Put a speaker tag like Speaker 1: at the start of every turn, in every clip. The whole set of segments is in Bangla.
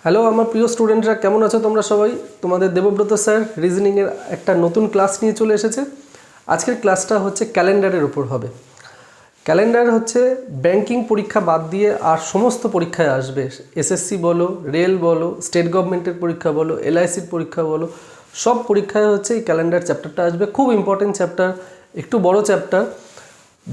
Speaker 1: হ্যালো আমার প্রিয় স্টুডেন্টরা, কেমন আছো তোমরা সবাই? তোমাদের দেবব্রত স্যার রিজনিংয়ের একটা নতুন ক্লাস নিয়ে চলে এসেছে। আজকের ক্লাসটা হচ্ছে ক্যালেন্ডারের উপর হবে। ক্যালেন্ডার হচ্ছে ব্যাংকিং পরীক্ষা বাদ দিয়ে আর সমস্ত পরীক্ষায় আসবে। এসএসসি বলো, রেল বলো, স্টেট গভর্নমেন্টের পরীক্ষা বলো, এলআইসির পরীক্ষা বলো, সব পরীক্ষায় হচ্ছে এই ক্যালেন্ডার চ্যাপ্টারটা আসবে। খুব ইম্পর্টেন্ট চ্যাপ্টার, একটু বড় চ্যাপ্টার।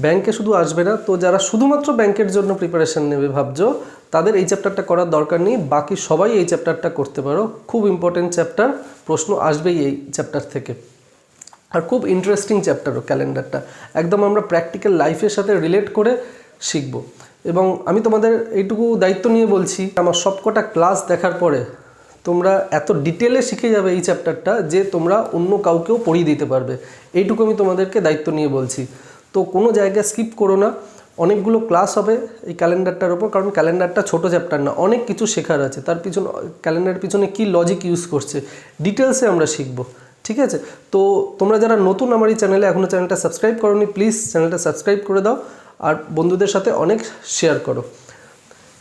Speaker 1: ব্যাংকে শুধু আসবে না, তো যারা শুধুমাত্র ব্যাংকের জন্য প্রিপারেশান নেবে ভাবছো, তাদের এই চ্যাপ্টারটা করার দরকার নেই। বাকি সবাই এই চ্যাপ্টারটা করতে পারো। খুব ইম্পর্টেন্ট চ্যাপ্টার, প্রশ্ন আসবেই এই চ্যাপ্টার থেকে। আর খুব ইন্টারেস্টিং চ্যাপ্টারও ক্যালেন্ডারটা, একদম আমরা প্র্যাকটিক্যাল লাইফের সাথে রিলেট করে শিখব। এবং আমি তোমাদের এইটুকু দায়িত্ব নিয়ে বলছি, আমার সবকটা ক্লাস দেখার পরে তোমরা এত ডিটেলে শিখে যাবে এই চ্যাপ্টারটা যে তোমরা অন্য কাউকেও পড়িয়ে দিতে পারবে। এইটুকু আমি তোমাদেরকে দায়িত্ব নিয়ে বলছি। তো কোনো জায়গায় স্কিপ করো না, অনেকগুলো ক্লাস হবে এই ক্যালেন্ডারটার ওপর। কারণ ক্যালেন্ডারটা ছোটো চ্যাপ্টার না, অনেক কিছু শেখার আছে। তার পিছনে ক্যালেন্ডারের পিছনে কী লজিক ইউজ করছে ডিটেলসে আমরা শিখব, ঠিক আছে? তো তোমরা যারা নতুন আমার এই চ্যানেলে, এখনও চ্যানেলটা সাবস্ক্রাইব করোনি, প্লিজ চ্যানেলটা সাবস্ক্রাইব করে দাও আর বন্ধুদের সাথে অনেক শেয়ার করো।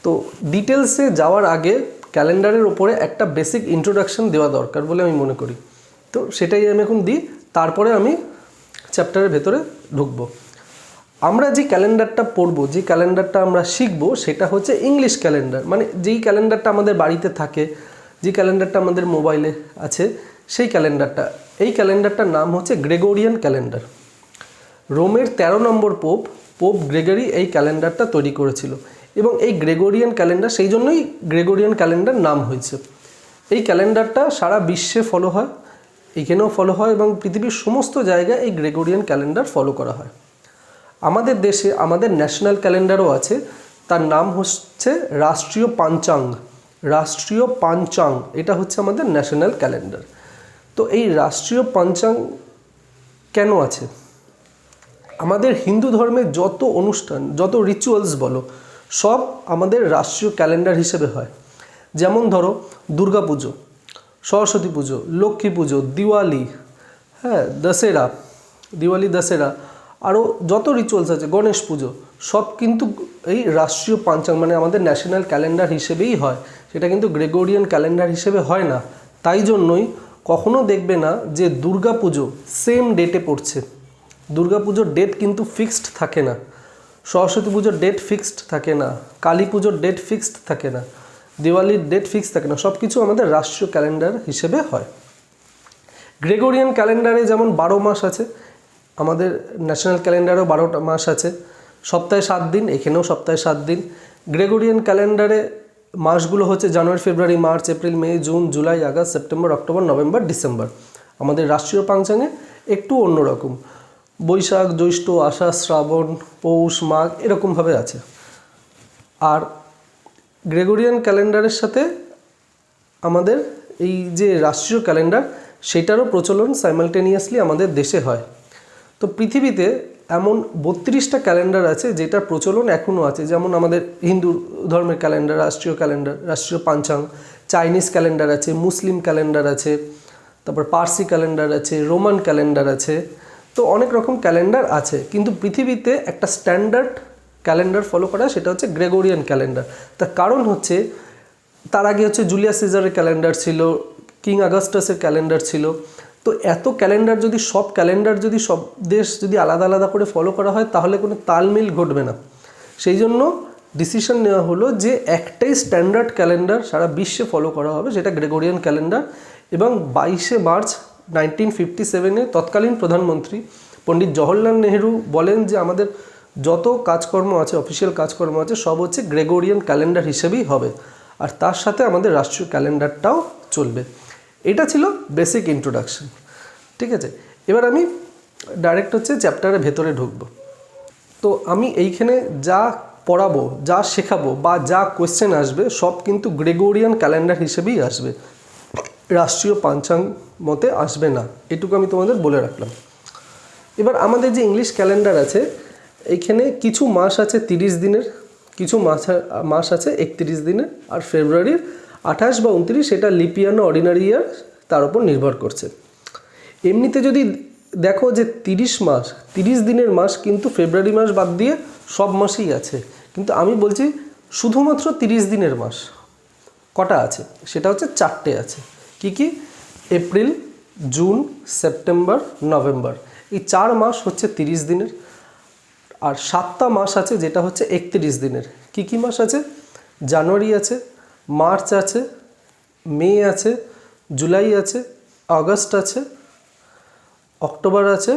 Speaker 1: তো ডিটেলসে যাওয়ার আগে ক্যালেন্ডারের ওপরে একটা বেসিক ইন্ট্রোডাকশন দেওয়া দরকার বলে আমি মনে করি। তো সেটাই আমি এখন দিই, তারপরে আমি চ্যাপ্টারের ভেতরে ঢুকবো। আমরা যে ক্যালেন্ডারটা পড়বো, যে ক্যালেন্ডারটা আমরা শিখবো, সেটা হচ্ছে ইংলিশ ক্যালেন্ডার। মানে যেই ক্যালেন্ডারটা আমাদের বাড়িতে থাকে, যে ক্যালেন্ডারটা আমাদের মোবাইলে আছে, সেই ক্যালেন্ডারটা। এই ক্যালেন্ডারটার নাম হচ্ছে গ্রেগরিয়ান ক্যালেন্ডার। রোমের 13 নম্বর পোপ গ্রেগরি এই ক্যালেন্ডারটা তৈরি করেছিল। এবং এই গ্রেগরিয়ান ক্যালেন্ডার, সেই জন্যই গ্রেগরিয়ান ক্যালেন্ডার নাম হয়েছে। এই ক্যালেন্ডারটা সারা বিশ্বে ফলো হয়, এখানেও ফলো হয় এবং পৃথিবীর সমস্ত জায়গায় এই গ্রেগরিয়ান ক্যালেন্ডার ফলো করা হয়। আমাদের দেশে আমাদের ন্যাশনাল ক্যালেন্ডারও আছে, তার নাম হচ্ছে রাষ্ট্রীয় পাঞ্চাঙ্গ। রাষ্ট্রীয় পাঞ্চাঙ্গ, এটা হচ্ছে আমাদের ন্যাশনাল ক্যালেন্ডার। তো এই রাষ্ট্রীয় পাঞ্চাঙ্গ কেন আছে? আমাদের হিন্দু ধর্মের যত অনুষ্ঠান, যত রিচুয়ালস বলো, সব আমাদের রাষ্ট্রীয় ক্যালেন্ডার হিসেবে হয়। যেমন ধরো দুর্গা পুজো, সরস্বতী পুজো, লক্ষ্মী পুজো, দিওয়ালি, দশেরা, দিওয়ালি, দশেরা, আরও যত রিচুয়ালস আছে, গণেশ পুজো, সব কিন্তু এই রাষ্ট্রীয় পাঞ্চাঙ্গ মানে আমাদের ন্যাশনাল ক্যালেন্ডার হিসেবেই হয়। সেটা কিন্তু গ্রেগরিয়ান ক্যালেন্ডার হিসেবে হয় না। তাই জন্যই কখনো দেখবে না যে দুর্গা পুজো সেম ডেটে পড়ছে। দুর্গা পুজোর ডেট কিন্তু ফিক্সড থাকে না, সরস্বতী পুজোর ডেট ফিক্সড থাকে না, কালী পুজোর ডেট ফিক্সড থাকে না, দিওয়ালির ডেট ফিক্সড থাকে না। সব কিছু আমাদের রাষ্ট্রীয় ক্যালেন্ডার হিসেবে হয়। গ্রেগরিয়ান ক্যালেন্ডারে যেমন 12 মাস আছে, আমাদের ন্যাশনাল ক্যালেন্ডারেও 12টা মাস আছে, সপ্তাহে 7 দিন, এখানেও সপ্তাহে 7 দিন। গ্রেগরিয়ান ক্যালেন্ডারে মাসগুলো হচ্ছে January, February, March, April, May, June, July, August, September, October, November, December. আমাদের রাষ্ট্রীয় পাঞ্চাঙ্গে একটু অন্যরকম, বৈশাখ, জ্যৈষ্ঠ, আষাঢ়, শ্রাবণ, পৌষ, মাঘ এরকমভাবে আছে। আর গ্রেগরিয়ান ক্যালেন্ডারের সাথে আমাদের এই যে রাষ্ট্রীয় ক্যালেন্ডার, সেটারও প্রচলন সাইমালটেনিয়াসলি আমাদের দেশে হয়। তো পৃথিবীতে এমন 32টা ক্যালেন্ডার আছে যেটার প্রচলন এখনও আছে। যেমন আমাদের হিন্দু ধর্মের ক্যালেন্ডার, রাষ্ট্রীয় ক্যালেন্ডার, রাষ্ট্রীয় পাঞ্চাঙ্গ, চাইনিজ ক্যালেন্ডার আছে, মুসলিম ক্যালেন্ডার আছে, তারপর পার্সি ক্যালেন্ডার আছে, রোমান ক্যালেন্ডার আছে। তো অনেক রকম ক্যালেন্ডার আছে, কিন্তু পৃথিবীতে একটা স্ট্যান্ডার্ড ক্যালেন্ডার ফলো করা, সেটা হচ্ছে গ্রেগরিয়ান ক্যালেন্ডার। তার কারণ হচ্ছে তার আগে হচ্ছে জুলিয়াস সিজারের ক্যালেন্ডার ছিল, কিং অগাস্টাসের ক্যালেন্ডার ছিল। তো এত ক্যালেন্ডার যদি সব দেশ যদি আলাদা আলাদা করে ফলো করা হয়, তাহলে কোনো তালমিল ঘটবে না। সেই জন্য ডিসিশন নেওয়া হলো যে একটাই স্ট্যান্ডার্ড ক্যালেন্ডার সারা বিশ্বে ফলো করা হবে, সেটা গ্রেগরিয়ান ক্যালেন্ডার। এবং 22শে মার্চ 1957-এ তৎকালীন প্রধানমন্ত্রী পণ্ডিত জওহরলাল নেহেরু বলেন যে আমাদের যত কাজকর্ম আছে, অফিসিয়াল কাজকর্ম আছে, সব হচ্ছে গ্রেগরিয়ান ক্যালেন্ডার হিসেবেই হবে, আর তার সাথে আমাদের রাষ্ট্রীয় ক্যালেন্ডারটাও চলবে। এটা ছিল বেসিক ইন্ট্রোডাকশন, ঠিক আছে? এবার আমি ডাইরেক্ট হচ্ছে চ্যাপ্টারের ভেতরে ঢুকবো। তো আমি এইখানে যা পড়াবো, যা শেখাবো বা যা কোয়েশ্চেন আসবে, সব কিন্তু গ্রেগরিয়ান ক্যালেন্ডার হিসেবেই আসবে, রাষ্ট্রীয় পাঞ্চাঙ্গ মতে আসবে না। এটুকু আমি তোমাদের বলে রাখলাম। এবার আমাদের যে ইংলিশ ক্যালেন্ডার আছে, এইখানে কিছু মাস আছে 30 দিনের, কিছু মাস আছে 31 দিনের, আর ফেব্রুয়ারির 28 বা 29 সেটা লিপ ইয়ার না অর্ডিনারি ইয়ার, তার উপর নির্ভর করছে। এমনিতে যদি দেখো যে 30 দিনের মাস কিন্তু ফেব্রুয়ারি মাস বাদ দিয়ে সব মাসেই আছে, কিন্তু আমি বলছি শুধুমাত্র 30 দিনের মাস। কটা আছে, সেটা হচ্ছে 4টে আছে। কি কি? এপ্রিল, জুন, সেপ্টেম্বর, নভেম্বর, এই 4 মাস হচ্ছে 30 দিনের। আর 7টা মাস আছে যেটা হচ্ছে 31 দিনের। কি কি মাস আছে? জানুয়ারি আছে, মার্চ আছে, মে আছে, জুলাই আছে, আগস্ট আছে, অক্টোবর আছে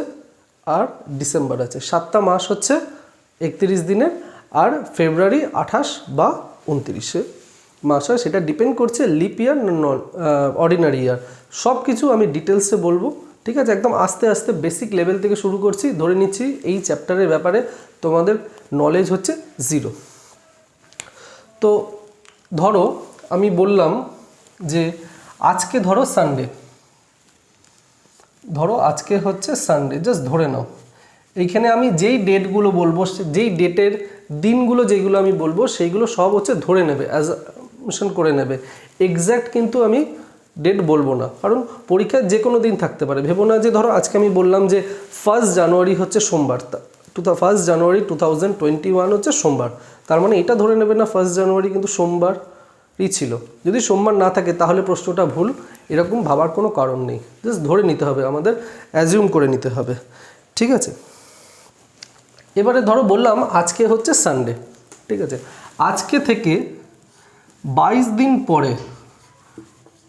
Speaker 1: আর ডিসেম্বর আছে। 7টা মাস হচ্ছে 31 দিনের। আর ফেব্রুয়ারি 28 বা 29 মাস হয়, সেটা ডিপেন্ড করছে লিপ ইয়ার না অর্ডিনারি ইয়ার। সব কিছু আমি ডিটেলসে বলবো, ঠিক আছে? একদম আস্তে আস্তে বেসিক লেভেল থেকে শুরু করছি। ধরে নিচ্ছি এই চ্যাপ্টারের ব্যাপারে তোমাদের নলেজ হচ্ছে 0। তো ধরো আমি বললাম যে আজকে ধরো সানডে, ধরো আজকে হচ্ছে সানডে, জাস্ট ধরে নাও। এইখানে আমি যেই ডেটগুলো বলবো, যেই ডেটের দিনগুলো যেগুলো আমি বলবো সেইগুলো সব হচ্ছে ধরে নেবে, অ্যাজাম্পশন করে নেবে। এক্স্যাক্ট কিন্তু আমি ডেট বলবো না, কারণ পরীক্ষায় যে কোনো দিন থাকতে পারে। ভেবো না যে ধরো আজকে আমি বললাম যে 1 জানুয়ারি হচ্ছে সোমবার, 1 জানুয়ারি 2021 হচ্ছে সোমবার, তার মানে এটা ধরে নেবে না 1 জানুয়ারি কিন্তু সোমবারই ছিল। যদি সোমবার না থাকে তাহলে প্রশ্নটা ভুল, এরকম ভাবার কোনো কারণ নেই। জাস্ট ধরে নিতে হবে, আমাদের অ্যাজিউম করে নিতে হবে, ঠিক আছে? এবারে ধরো বললাম আজকে হচ্ছে সানডে, ঠিক আছে? আজকে থেকে 22 দিন পরে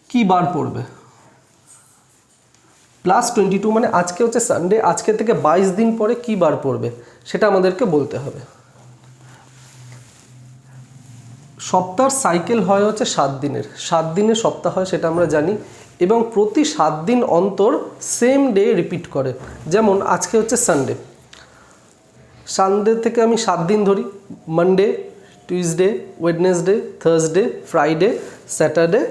Speaker 1: কি বার পড়বে? +22, মানে আজকে হচ্ছে সানডে, আজকে থেকে 22 দিন পরে কি বার পড়বে সেটা আমাদেরকে বলতে হবে। সপ্তাহের সাইকেল হয় হচ্ছে 7 দিনের, 7 দিনের সপ্তাহ হয় সেটা আমরা জানি, এবং প্রতি 7 দিন অন্তর সেম ডে রিপিট করে। যেমন আজকে হচ্ছে সানডে, সানডে থেকে আমি 7 দিন ধরি, Monday, Tuesday, Wednesday, Thursday, Friday, Saturday,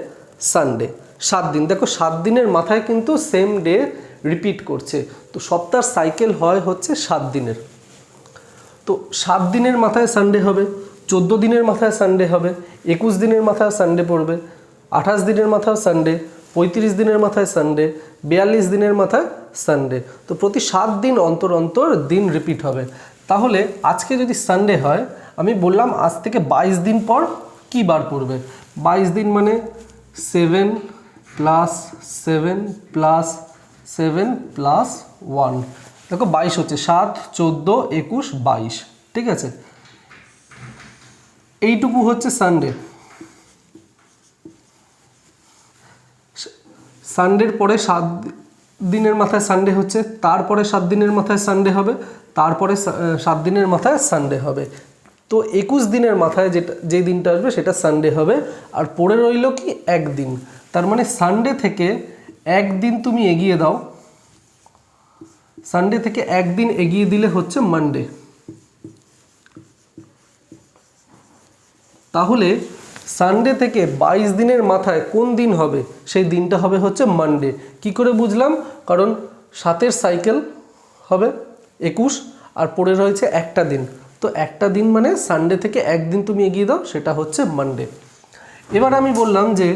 Speaker 1: Sunday. 7 দিন, দেখো 7 দিনের মাথায় কিন্তু সেম ডে রিপিট করছে। তো সপ্তাহের সাইকেল হয় হচ্ছে 7 দিনের। তো 7 দিনের মাথায় সানডে হবে, 14 দিনের মাথায় সানডে হবে, 21 দিনের মাথায় সানডে পড়বে, 28 দিনের মাথায় সানডে, 35 দিনের মাথায় সানডে, 42 দিনের মাথায় সানডে। তো প্রতি 7 দিন অন্তর অন্তর দিন রিপিট হবে। তাহলে আজকে যদি সানডে হয়, আমি বললাম আজ থেকে 22 দিন পর কি বার পড়বে? 22 দিন মানে 7 + 7 + 7 + 1, দেখো 22 হচ্ছে, 7, 14, 21, 22, ঠিক আছে? এইটুকু হচ্ছে সানডে। সানডের পরে 7 দিনের মাথায় সানডে হচ্ছে, তারপরে 7 দিনের মাথায় সানডে হবে, তারপরে 7 দিনের মাথায় সানডে হবে। তো 21 দিনের মাথায় যে দিনটা আসবে সেটা সানডে হবে। আর পড়ে রইল কি? একদিন। তার মানে সানডে থেকে একদিন তুমি এগিয়ে দাও, সানডে থেকে একদিন এগিয়ে দিলে হচ্ছে মানডে। তাহলে সানডে থেকে 22 দিনের মাথায় কোন দিন হবে? সেই দিনটা হবে হচ্ছে মানডে। কি করে বুঝলাম? কারণ 7-এর সাইকেল হবে 21, আর পড়ে রয়েছে একটা দিন। তো একটা দিন মানে সানডে থেকে একদিন তুমি এগিয়ে দাও, সেটা হচ্ছে মানডে। এবার আমি বললাম যে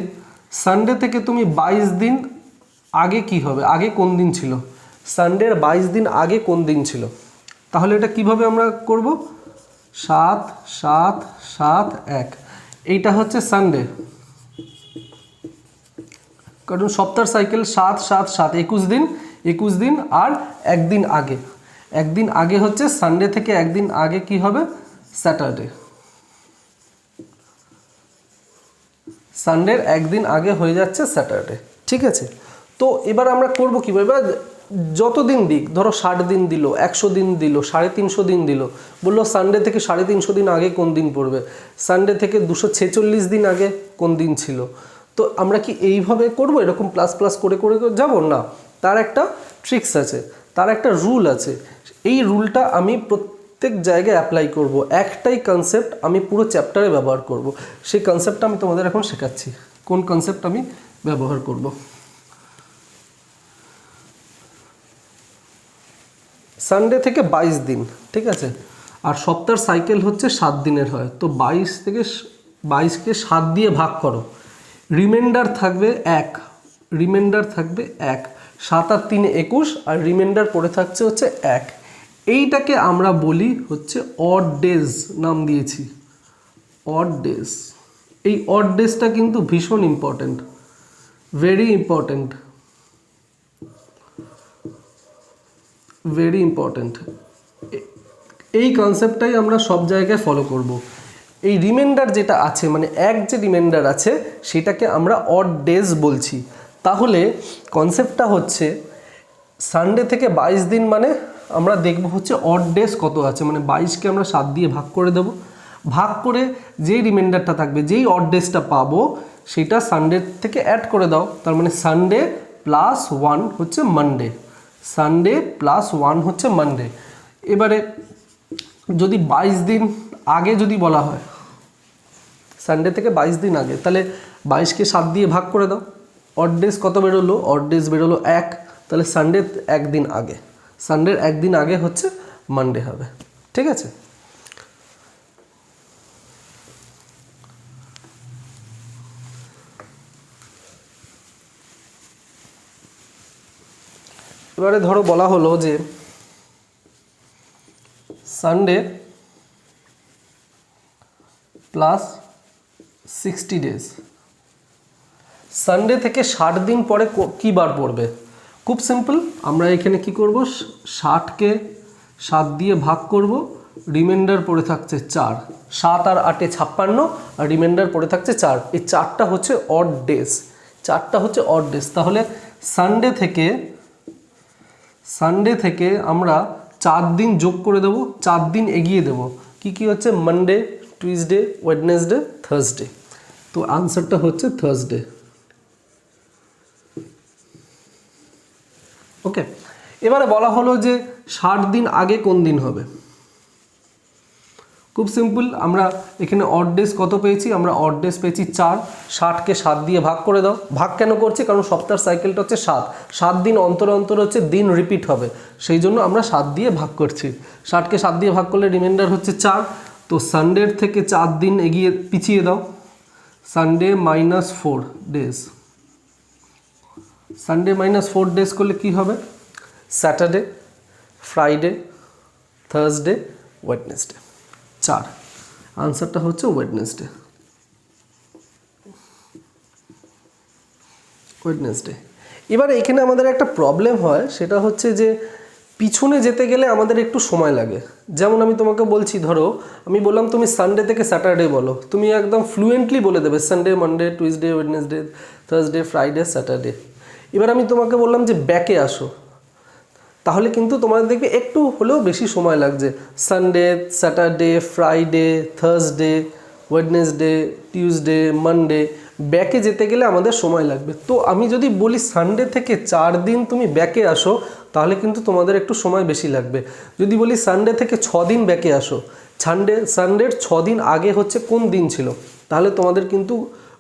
Speaker 1: সানডে থেকে তুমি 22 দিন আগে কি হবে? আগে কোন দিন ছিল? সানডের 22 দিন আগে কোন দিন ছিল? তাহলে এটা কিভাবে আমরা করব? 7, 7, 7, 1, এইটা হচ্ছে সানডে, কারণ সপ্তাহের সাইকেল 7, 7, 7, 21 দিন, 21 দিন আর একদিন আগে, একদিন আগে হচ্ছে সানডে থেকে একদিন আগে কি হবে? স্যাটারডে। সানডের একদিন আগে হয়ে যাচ্ছে স্যাটারডে, ঠিক আছে? তো এবার আমরা করব কীভাবে? যত দিন দিক, ধরো 60 দিন দিল, 100 দিন দিল, 350 দিন দিল, বললো সানডে থেকে 350 দিন আগে কোন দিন পড়বে, সানডে থেকে 246 দিন আগে কোন দিন ছিল। তো আমরা কি এইভাবে করব, এরকম প্লাস প্লাস করে করে যাব না? তার একটা ট্রিক্স আছে, তার একটা রুল আছে। এই রুলটা আমি প্রত্যেক জায়গায় অ্যাপ্লাই করব। একটাই কনসেপ্ট আমি পুরো চ্যাপ্টারে ব্যবহার করব। সেই কনসেপ্টটা আমি তোমাদের এখন শেখাচ্ছি, কোন কনসেপ্ট আমি ব্যবহার করব। সানডে থেকে 22 দিন, ঠিক আছে? আর সপ্তাহের সাইকেল হচ্ছে 7 দিনের হয়। তো 22কে 7 দিয়ে ভাগ করো, রিমাইন্ডার থাকবে 1, রিমাইন্ডার থাকবে 1, 7 আর 3 21, আর রিমাইন্ডার পড়ে থাকছে হচ্ছে 1। এইটাকে আমরা বলি হচ্ছে অড ডেজ, নাম দিয়েছি অড ডেজ। এই অড ডেজটা কিন্তু ভীষণ important, very important, very important. এই কনসেপ্টটাই আমরা সব জায়গায় ফলো করব। এই রিমাইন্ডার যেটা আছে, মানে এক যে রিমাইন্ডার আছে সেটাকে আমরা অড ডেজ বলছি। তাহলে কনসেপ্টটা হচ্ছে সানডে থেকে 22 দিন, মানে আমরা দেখব হচ্ছে অড ডেজ কত আছে, মানে 22কে আমরা 7 দিয়ে ভাগ করে দেব, ভাগ করে যেই রিমাইন্ডারটা থাকবে, যেই অড ডেজটা পাবো সেটা সানডে থেকে অ্যাড করে দাও। তার মানে সানডে প্লাস 1 হচ্ছে মানডে, সানডে প্লাস 1 হচ্ছে মানডে। এবারে যদি 22 দিন আগে যদি বলা হয়, সানডে থেকে 22 দিন আগে, তাহলে 22কে 7 দিয়ে ভাগ করে দাও। অড ডেজ কত বেরোলো? অড ডেজ বেরোলো 1, তাহলে সানডে একদিন আগে, সানডের একদিন আগে হচ্ছে মানডে হবে। ঠিক আছে? এবারে ধরো বলা হলো যে সানডে প্লাস 60 ডেজ, সানডে থেকে 60 দিন পরে কী বার পড়বে? খুব সিম্পল, আমরা এখানে কি করব, 60কে 7 দিয়ে ভাগ করব, রিমাইন্ডার পড়ে থাকছে 4, 7 আর 8 56, আর রিমাইন্ডার পড়ে থাকছে 4। এই 4টা হচ্ছে অড ডেজ, 4টা হচ্ছে অড ডেজ। তাহলে সানডে থেকে আমরা 4 দিন যোগ করে দেব, 4 দিন এগিয়ে দেব। কি কি হচ্ছে? Monday, Tuesday, Wednesday, Thursday. তো আনসারটা হচ্ছে থার্সডে। ওকে, এবারে বলা হলো যে 60 দিন আগে কোন দিন হবে? খুব সিম্পল, আমরা এখানে অড ডেজ কত পেয়েছি? আমরা অড ডেজ পেয়েছি 4, 60কে 7 দিয়ে ভাগ করে দাও। ভাগ কেন করছি? কারণ সপ্তাহের সাইকেলটা হচ্ছে 7 দিন অন্তর অন্তর হচ্ছে দিন রিপিট হবে, সেই জন্য আমরা 7 দিয়ে ভাগ করছি। 60কে 7 দিয়ে ভাগ করলে রিমাইন্ডার হচ্ছে 4। তো সানডের থেকে 4 দিন পিছিয়ে দাও, সানডে -4 ডেজ, সানডে -4 ডেজ করলে কি হবে? Saturday, Friday, Thursday, Wednesday, 4। আনসারটা হচ্ছে ওয়েডনেসডে, ওয়েডনেসডে। এবার এখানে আমাদের একটা প্রবলেম হয়, সেটা হচ্ছে যে পিছনে যেতে গেলে আমাদের একটু সময় লাগে। যেমন আমি তোমাকে বলছি, ধরো আমি বললাম তুমি সানডে থেকে স্যাটারডে বলো, তুমি একদম ফ্লুয়েন্টলি বলে দেবে Sunday, Monday, Tuesday, Wednesday, Thursday, Friday, Saturday. এবার আমি তোমাকে বললাম যে ব্যাকে আসো, তাহলে কিন্তু তোমাদের দেখবে একটু হলেও বেশি সময় লাগছে। Sunday, Saturday, Friday, Thursday, Wednesday, Tuesday, Monday, ব্যাকে যেতে গেলে আমাদের সময় লাগবে। তো আমি যদি বলি সানডে থেকে 4 দিন তুমি ব্যাকে আসো, তাহলে কিন্তু তোমাদের একটু সময় বেশি লাগবে। যদি বলি সানডে থেকে 6 দিন ব্যাকে আসো, সানডের 6 দিন আগে হচ্ছে কোন দিন ছিল, তাহলে তোমাদের কিন্তু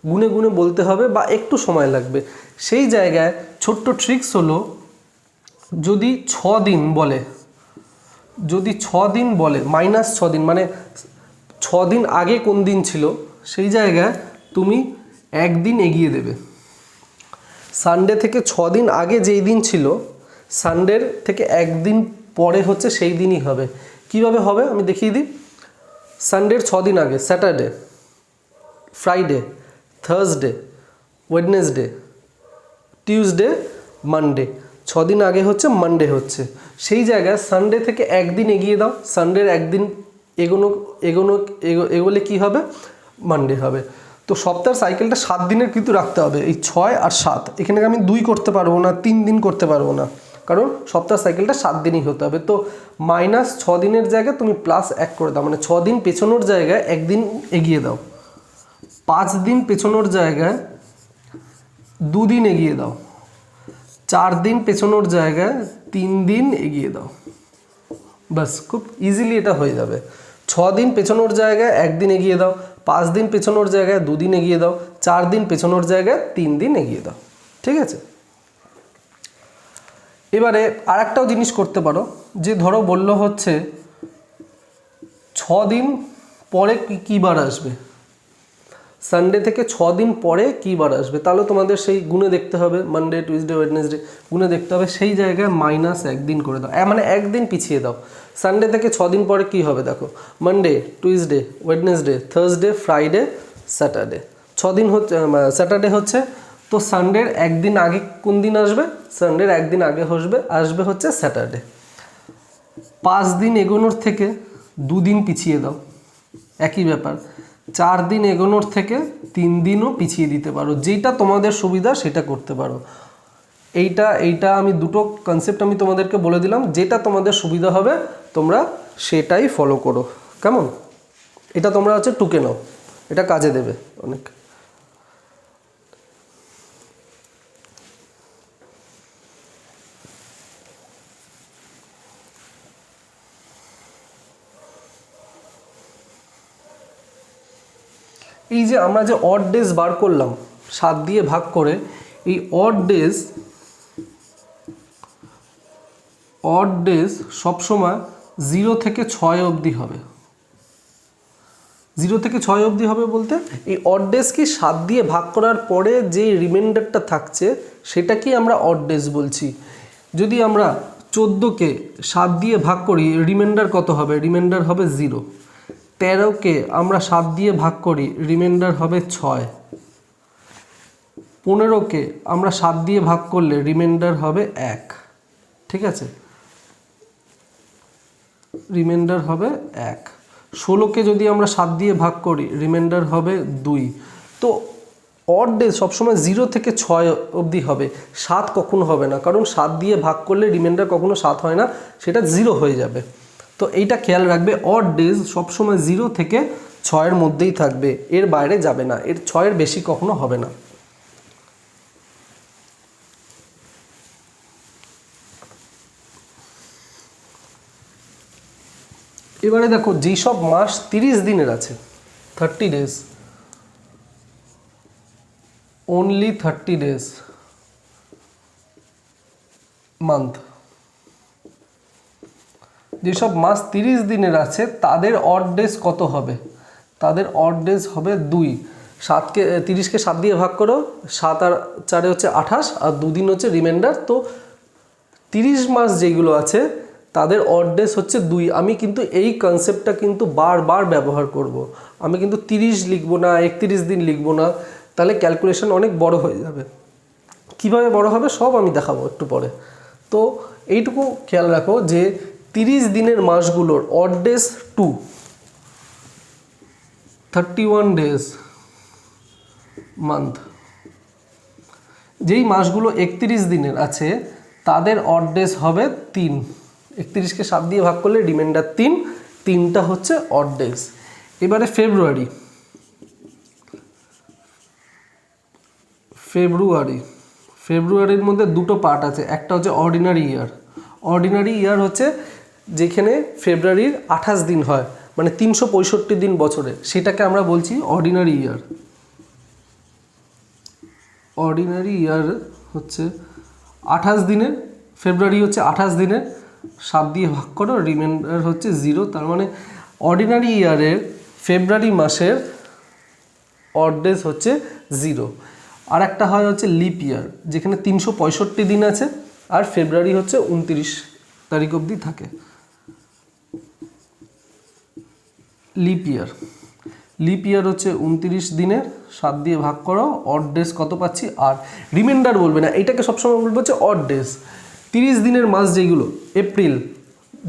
Speaker 1: গুনে গুনে বলতে হবে বা একটু সময় লাগবে। সেই জায়গায় ছোট্ট ট্রিক্স হলো, যদি 6 দিন বলে, যদি 6 দিন বলে -6 দিন, মানে 6 দিন আগে কোন দিন ছিল, সেই জায়গায় তুমি একদিন এগিয়ে দেবে। সানডে থেকে 6 দিন আগে যেই দিন ছিল, সানডের থেকে একদিন পরে হচ্ছে সেই দিনই হবে। কিভাবে হবে আমি দেখিয়ে দিই। সানডের 6 দিন আগে Saturday, Friday, Thursday, Wednesday, Tuesday, Monday, 6 দিন আগে হচ্ছে মানডে হচ্ছে। সেই জায়গায় সানডে থেকে একদিন এগিয়ে দাও, সানডের একদিন এগোলে কি হবে? মানডে হবে। তো সপ্তাহের সাইকেলটা 7 দিনের কিন্তু রাখতে হবে। এই 6 আর 7, এখানে আমি 2 করতে পারবো না, 3 দিন করতে পারবো না, কারণ সপ্তাহের সাইকেলটা 7 দিনই হতে হবে। তো -6 দিনের জায়গায় তুমি +1 করে দাও, মানে 6 দিন পেছনোর জায়গায় একদিন এগিয়ে দাও। 5 দিন পেছনোর জায়গায় 2 দিন এগিয়ে দাও। 4 দিন পেছনোর জায়গায় 3 দিন এগিয়ে দাও। বাস, খুব ইজিলি এটা হয়ে যাবে। 6 দিন পেছনোর জায়গায় 1 দিন এগিয়ে দাও, 5 দিন পেছনোর জায়গায় 2 দিন এগিয়ে দাও, 4 দিন পেছনোর জায়গায় 3 দিন এগিয়ে দাও। ঠিক আছে? এবারে আরেকটাও জিনিস করতে পারো, যে ধরো বললো হচ্ছে 6 দিন পরে কী বার আসবে, সানডে থেকে 6 দিন পরে কী বার আসবে, তাহলে তোমাদের সেই গুণে দেখতে হবে, মানডে, টুইসডে, ওয়েডনেসডে গুণে দেখতে হবে। সেই জায়গায় -1 দিন করে দাও, মানে 1 দিন পিছিয়ে দাও। সানডে থেকে 6 দিন পরে কী হবে দেখো, Monday, Tuesday, Wednesday, Thursday, Friday, Saturday. 6 দিন হচ্ছে স্যাটারডে হচ্ছে, তো সানডের একদিন আগে কোন দিন আসবে? সানডের একদিন আগে আসবে হচ্ছে স্যাটারডে। 5 দিন এগোনোর থেকে 2 দিন পিছিয়ে দাও, একই ব্যাপার। 4 দিন এগোনোর থেকে 3 দিনও পিছিয়ে দিতে পারো, যেটা তোমাদের সুবিধা সেটা করতে পারো। এইটা আমি দুটো কনসেপ্ট আমি তোমাদেরকে বলে দিলাম, যেটা তোমাদের সুবিধা হবে তোমরা সেটাই ফলো করো, কেমন? এটা তোমরা হচ্ছে টুকে নাও, এটা কাজে দেবে অনেক। এই যে আমরা যে অড ডেজ বার করলাম 7 দিয়ে ভাগ করে, এই অড ডেজ সবসময় 0 থেকে 6 অবধি হবে। 0 থেকে 6 অবধি হবে বলতে এই অড ডেজ কি 7 দিয়ে ভাগ করার পরে যে রিমাইন্ডারটা থাকছে সেটাকেই আমরা অড ডেজ বলছি। যদি আমরা 14কে 7 দিয়ে ভাগ করি, রিমাইন্ডার কত হবে? রিমাইন্ডার হবে 0। 13কে আমরা 7 দিয়ে ভাগ করি, রিমাইন্ডার হবে 6। 15কে আমরা 7 দিয়ে ভাগ করলে রিমাইন্ডার হবে 1। ঠিক আছে, রিমাইন্ডার হবে 1। 16কে যদি আমরা 7 দিয়ে ভাগ করি, রিমাইন্ডার হবে 2। তো অড ডেজ সবসময় 0 থেকে 6 অবধি হবে, 7 কখনো হবে না, কারণ 7 দিয়ে ভাগ করলে রিমাইন্ডার কখনো 7 হয় না, সেটা 0 হয়ে যাবে। তো এইটা খেয়াল রাখবে, অড ডেজ সবসময় 0 থেকে 6-এর মধ্যেই থাকবে, এর বাইরে যাবে না, এর 6-এর বেশি কখনো হবে না। এবারে দেখো, যেই সব মাস 30 দিনের আছে, 30 ডেজ, only 30 days মান্থ, যেসব মাস 30 দিনের আছে তাদের অড ডেজ কত হবে? তাদের অড ডেজ হবে 2। 30কে 7 দিয়ে ভাগ করো, 7 আর 4 হচ্ছে 28, আর 2 দিন হচ্ছে রিমাইন্ডার। তো 30 মাস যেগুলো আছে তাদের অড ডেজ হচ্ছে 2। আমি কিন্তু এই কনসেপ্টটা কিন্তু বারবার ব্যবহার করব। আমি কিন্তু 30 লিখবো না, 31 দিন লিখবো না, তাহলে ক্যালকুলেশন অনেক বড় হয়ে যাবে। কিভাবে বড় হবে সব আমি দেখাবো একটু পরে। তো এইটুকু খেয়াল রাখো যে 30 দিনের মাসগুলোর অড ডেজ 2, 31 ডেজ মান্থ। যেই মাসগুলো 31 দিনের আছে তাদের অড ডেজ হবে 3। 31কে 7 দিয়ে ভাগ করলে রিমাইন্ডার 3, 3টা হচ্ছে অড ডেজ। এবারে ফেব্রুয়ারির মধ্যে দুটো পার্ট আছে, একটা হচ্ছে অর্ডিনারি ইয়ার। অর্ডিনারি ইয়ার হচ্ছে যেখানে ফেব্রুয়ারির 28 দিন হয়, মানে 365 দিন বছরে, সেটাকে আমরা বলছি অর্ডিনারি ইয়ার। অর্ডিনারি ইয়ার হচ্ছে 28 দিনের, ফেব্রুয়ারি হচ্ছে 28 দিনের, 7 দিয়ে ভাগ করো, রিমাইন্ডার হচ্ছে 0। তার মানে অর্ডিনারি ইয়ারের ফেব্রুয়ারি মাসের অড ডেজ হচ্ছে 0। আর একটা হয় হচ্ছে লিপ ইয়ার, যেখানে 365 দিন আছে আর ফেব্রুয়ারি হচ্ছে 29 তারিখ অবধি থাকে। লিপ ইয়ার হচ্ছে 29 দিনের, 7 দিয়ে ভাগ করো, অড ডেজ কত পাচ্ছি? আর রিমাইন্ডার বলবে না, এটাকে সবসময় বলবো হচ্ছে অড ডেজ। 30 দিনের মাস যেগুলো, এপ্রিল,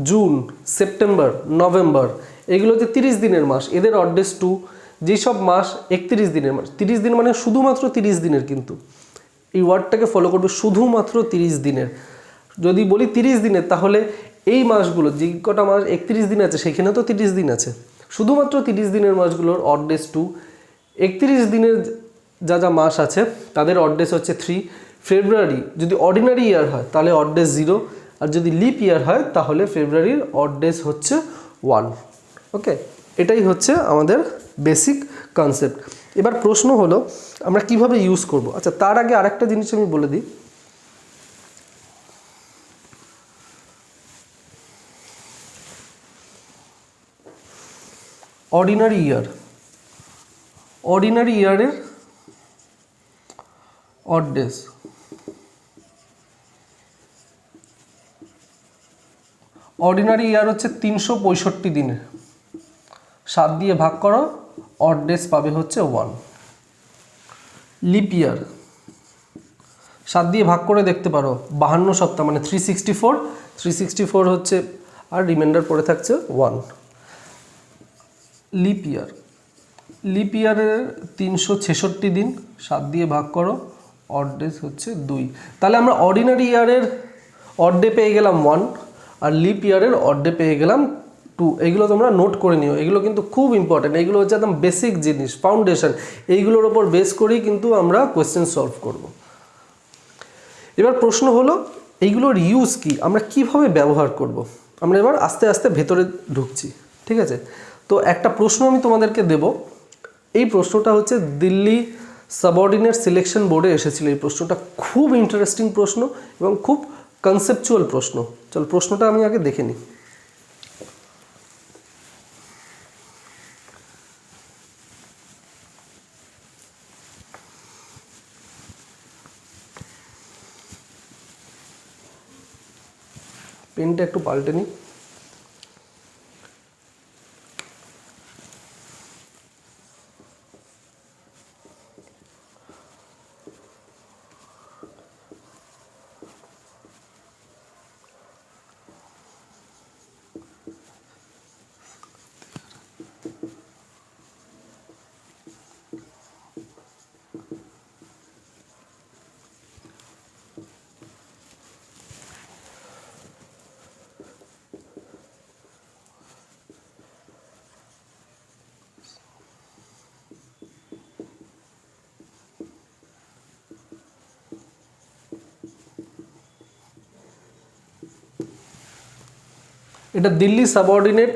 Speaker 1: জুন, সেপ্টেম্বর, নভেম্বর, এগুলো হচ্ছে 30 দিনের মাস, এদের অড ডেজ 2। যেসব মাস 31 দিনের মাস, 30 দিন মানে শুধুমাত্র 30 দিনের, কিন্তু এই ওয়ার্ডটাকে ফলো করবে, শুধুমাত্র 30 দিনের। যদি বলি 30 দিনের, তাহলে এই মাসগুলো যে কটা মাস 31 দিন আছে সেখানে তো 30 দিন আছে, শুধুমাত্র 30 দিনের মাসগুলোর অড ডেজ 2। 31 দিনের যা যা মাস আছে তাদের অড ডেজ হচ্ছে 3। ফেব্রুয়ারি যদি অর্ডিনারি ইয়ার হয় তাহলে অড ডেজ 0, আর যদি লিপ ইয়ার হয় তাহলে ফেব্রুয়ারির অড ডেজ হচ্ছে 1। ওকে, এটাই হচ্ছে আমাদের বেসিক কনসেপ্ট। এবার প্রশ্ন হলো আমরা কিভাবে ইউজ করব। আচ্ছা, তার আগে আরেকটা জিনিস আমি বলে দিই। অর্ডিনারি ইয়ারের অড ডেজ, অর্ডিনারি ইয়ার হচ্ছে 365 দিনের, 7 দিয়ে ভাগ করো, অড ডেজ পাবে হচ্ছে 1। লিপ ইয়ার 7 দিয়ে ভাগ করে দেখতে পারো, 52 সপ্তাহ মানে 364 হচ্ছে, আর রিমাইন্ডার পড়ে থাকছে 1। লিপ ইয়ারের 366 দিন, 7 দিয়ে ভাগ করো, অড ডেজ হচ্ছে 2। তাহলে আমরা অর্ডিনারি ইয়ারের অড ডে পেয়ে গেলাম 1, আর লিপ ইয়ারের অড ডে পেয়ে গেলাম 2। এইগুলো তোমরা নোট করে নিও, এগুলো কিন্তু খুব ইম্পর্টেন্ট, এইগুলো হচ্ছে একদম বেসিক জিনিস, ফাউন্ডেশন। এইগুলোর ওপর বেস করেই কিন্তু আমরা কোয়েশ্চেন সলভ করব। এবার প্রশ্ন হলো এইগুলোর ইউজ কি, আমরা কিভাবে ব্যবহার করব। আমরা এবার আস্তে আস্তে ভেতরে ঢুকছি, ঠিক আছে। তো একটা প্রশ্ন আমি তোমাদেরকে দেব, এই প্রশ্নটা হচ্ছে দিল্লি সাবঅর্ডিনেট সিলেকশন বোর্ডে এসেছিল। এই প্রশ্নটা খুব ইন্টারেস্টিং প্রশ্ন এবং খুব কনসেপচুয়াল প্রশ্ন। চল প্রশ্নটা আমি আগে দেখে নিই। পেনটা একটু পাল্টে নিই। এটা দিল্লি সাবঅর্ডিনেট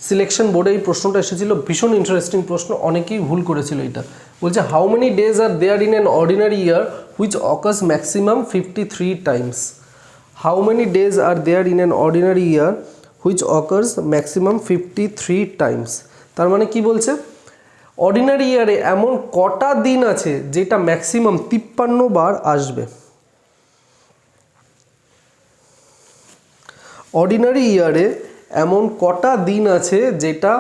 Speaker 1: সিলেকশন বোর্ডে এই প্রশ্নটা এসেছিল, ভীষণ ইন্টারেস্টিং প্রশ্ন, অনেকেই ভুল করেছিল এটা। বলছে how many days are there in an ordinary year which occurs maximum 53 times. How many days are there in an ordinary year which occurs maximum 53 times. তার মানে কি বলছে, অর্ডিনারি ইয়ারে এমন কটা দিন আছে যেটা ম্যাক্সিমাম 53 বার আসবে। অর্ডিনারি ইয়ারে এমন কটা দিন আছে যেটা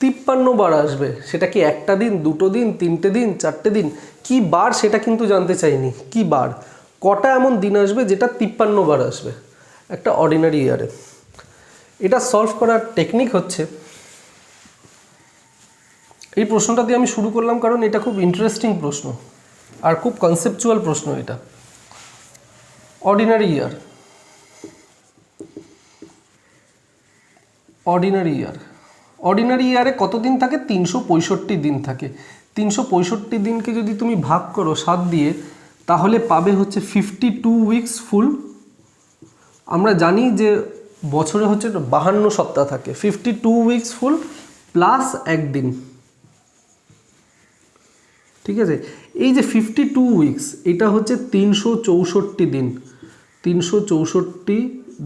Speaker 1: 53 বার আসবে। সেটা কি একটা দিন, দুটো দিন, তিনটে দিন, চারটে দিন, কি বার সেটা কিন্তু জানতে চাইনি। কি বার, কটা এমন দিন আসবে যেটা 53 বার আসবে একটা অর্ডিনারি ইয়ারে। এটা সলভ করার টেকনিক হচ্ছে, এই প্রশ্নটা দিয়ে আমি শুরু করলাম কারণ এটা খুব ইন্টারেস্টিং প্রশ্ন আর খুব কনসেপচুয়াল প্রশ্ন এটা। অর্ডিনারি ইয়ার, অর্ডিনারি ইয়ারে কত দিন থাকে, 365 দিন থাকে। 365 দিনকে যদি তুমি ভাগ করো 7 দিয়ে, তাহলে পাবে হচ্ছে 52 উইকস ফুল। আমরা জানি যে বছরে হচ্ছে 52 সপ্তাহ থাকে, 52 উইকস ফুল প্লাস একদিন, ঠিক আছে। এই যে 52 উইকস, এটা হচ্ছে 364 দিন, 364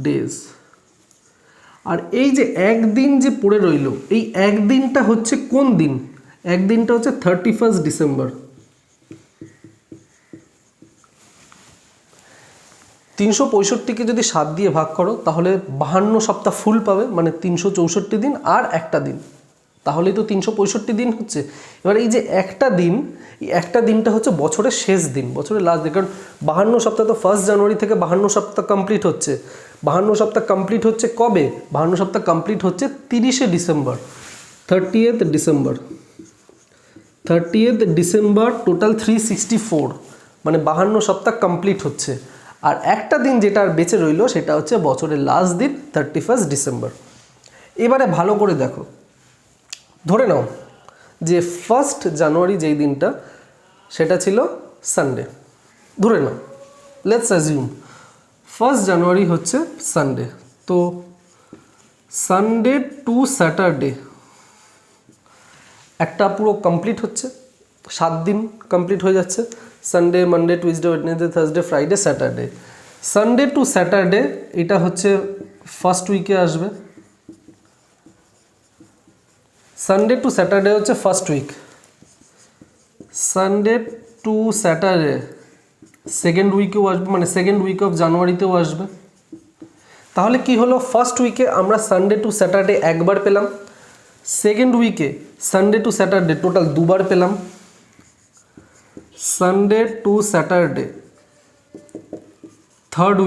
Speaker 1: ডেজ। আর এই যে একদিন যে পড়ে রইল, এই একদিনটা হচ্ছে কোন দিন, একদিনটা হচ্ছে 31 ডিসেম্বর। 365কে যদি 7 দিয়ে ভাগ করো তাহলে 52 সপ্তাহ ফুল পাবে, মানে 364 দিন আর একটা দিন, তাহলেই তো 365 দিন হচ্ছে। এবার এই যে একটা দিন, এই একটা দিনটা হচ্ছে বছরের শেষ দিন, বছরের লাস্ট দিন। কারণ 52 সপ্তাহ তো 1 জানুয়ারি থেকে 52 সপ্তাহ কমপ্লিট হচ্ছে। 52 সপ্তাহ কমপ্লিট হচ্ছে কবে, 52 সপ্তাহ কমপ্লিট হচ্ছে 30শে ডিসেম্বর, 30th ডিসেম্বর, টোটাল 364, মানে 52 সপ্তাহ কমপ্লিট হচ্ছে। আর একটা দিন যেটা আর বেঁচে রইল সেটা হচ্ছে বছরের লাস্ট দিন, 31 ডিসেম্বর। এবারে ভালো করে দেখো, ধরে নাও যে 1 জানুয়ারি যেই দিনটা সেটা ছিল সানডে, ধরে নাও, লেটস অ্যাজিউম 1 জানুয়ারি হচ্ছে সানডে। তো সানডে টু স্যাটারডে একটা পুরো কমপ্লিট হচ্ছে, 7 দিন কমপ্লিট হয়ে যাচ্ছে। Sunday, Monday, Tuesday, Wednesday, Thursday, Friday, Saturday. Sunday to Saturday এটা হচ্ছে ফার্স্ট উইকে আসবে, সানডে টু স্যাটারডে হচ্ছে first week. Sunday to Saturday second উইকেও আসবে, মানে সেকেন্ড উইক অফ জানুয়ারিতেও আসবে। তাহলে কি হলো, ফার্স্ট উইকে আমরা সানডে টু স্যাটারডে একবার পেলাম, সেকেন্ড উইকে সানডে টু স্যাটারডে টোটাল দুবার পেলাম, সানডে টু স্যাটারডে। থার্ড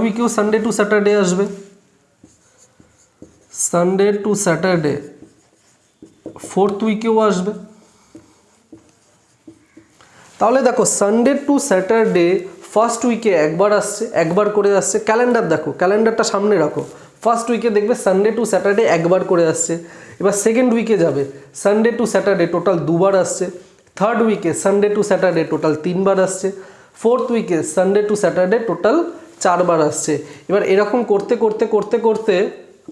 Speaker 1: উইকেও সানডে টু স্যাটারডে আসবে, সানডে টু স্যাটারডে। ফোর্থ উইকেও আসবে। তাহলে দেখো সানডে টু স্যাটারডে ফার্স্ট উইকে একবার আসছে, একবার করে আসছে। ক্যালেন্ডার দেখো, ক্যালেন্ডারটা সামনে রাখো। ফার্স্ট উইকে দেখবে সানডে টু স্যাটারডে একবার করে আসছে। এবার সেকেন্ড উইকে যাবে, সানডে টু স্যাটারডে টোটাল দুবার আসছে। থার্ড উইকে সানডে টু স্যাটারডে টোটাল তিনবার আসছে। ফোর্থ উইকে সানডে টু স্যাটারডে টোটাল চারবার আসছে। এবার এরকম করতে করতে করতে করতে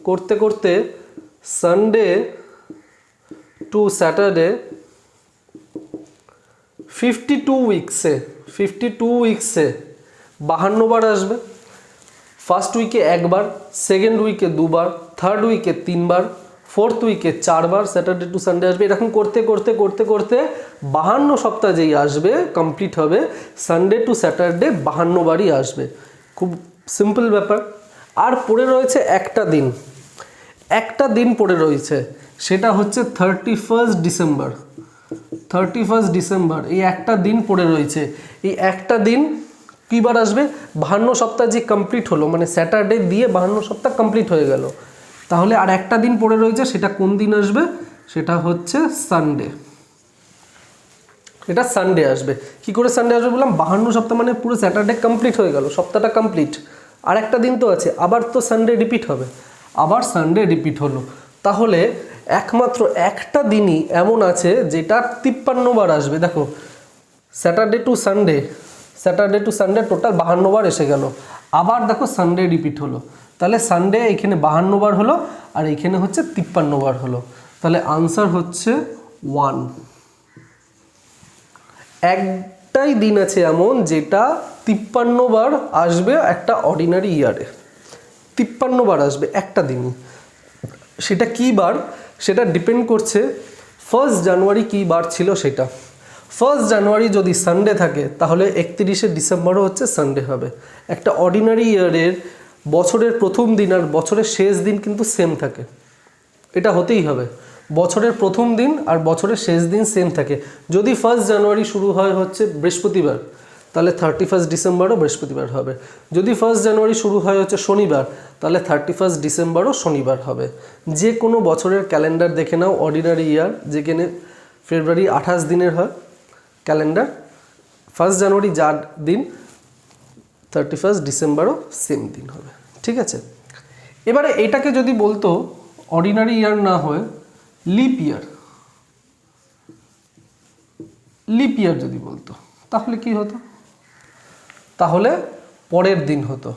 Speaker 1: করতে করতে সানডে টু স্যাটারডে 52 উইকসে 52 বার আসবে। ফার্স্ট উইকে একবার, সেকেন্ড উইকে দুবার, থার্ড উইকে তিনবার, ফোর্থ উইকে চারবার স্যাটারডে টু সানডে আসবে। এরকম করতে করতে করতে করতে 52 সপ্তাহ যেই আসবে কমপ্লিট হবে, সানডে টু স্যাটারডে 52 বারই আসবে। খুব সিম্পল ব্যাপার। আর পড়ে রয়েছে একটা দিন পড়ে রয়েছে, সেটা হচ্ছে 31 ডিসেম্বর। 31 ডিসেম্বর এই একটা দিন পড়ে রয়েছে। এই একটা দিন কী বার আসবে? 52 সপ্তাহ যে কমপ্লিট হলো, মানে স্যাটারডে দিয়ে 52 সপ্তাহ কমপ্লিট হয়ে গেল। তাহলে আর একটা দিন পড়ে রয়েছে, সেটা কোন দিন আসবে? সেটা হচ্ছে সানডে। এটা সানডে আসবে। কি করে সানডে আসবে বললাম? 52 সপ্তাহ মানে পুরো স্যাটারডে কমপ্লিট হয়ে গেল, সপ্তাহটা কমপ্লিট। আর একটা দিন তো আছে, আবার তো সানডে রিপিট হবে, আবার সানডে রিপিট হলো। তাহলে একমাত্র একটা দিনই এমন আছে যেটা 53 বার আসবে। দেখো স্যাটারডে টু সানডে টোটাল 52 বার এসে গেল। আবার দেখো সানডে রিপিট হলো, তাহলে সানডে এখানে 52 বার হলো, আর এখানে হচ্ছে 53 বার হলো। তাহলে আনসার হচ্ছে 1। একটাই দিন আছে এমন যেটা 53 বার আসবে একটা অর্ডিনারি ইয়ারে। 53 বার আসবে একটা দিনই। সেটা কী বার? সেটা ডিপেন্ড করছে 1 জানুয়ারি কী বার ছিল সেটা। 1 জানুয়ারি যদি সানডে থাকে তাহলে 31 ডিসেম্বরও হচ্ছে সানডে হবে। একটা অর্ডিনারি ইয়ারের বছরের প্রথম দিন আর বছরের শেষ দিন কিন্তু সেম থাকে, এটা হতেই হবে। বছরের প্রথম দিন আর বছরের শেষ দিন সেম থাকে। যদি 1 জানুয়ারি শুরু হয় হচ্ছে বৃহস্পতিবার, তাহলে 31 ডিসেম্বরও বৃহস্পতিবার হবে। যদি 1 জানুয়ারি শুরু হয় হচ্ছে শনিবার, তাহলে 31 ডিসেম্বরও শনিবার হবে। যে কোনো বছরের ক্যালেন্ডার দেখে নাও, অর্ডিনারি ইয়ার যেখানে ফেব্রুয়ারি 28 দিনের হয় ক্যালেন্ডার, 1 জানুয়ারি যার দিন 31 ডিসেম্বরও সেম দিন হবে। ঠিক আছে, এবারে এটাকে যদি বলতো অর্ডিনারি ইয়ার না হয়ে লিপ ইয়ার যদি বলতো, তাহলে কি হতো? তাহলে পরের দিন হতো।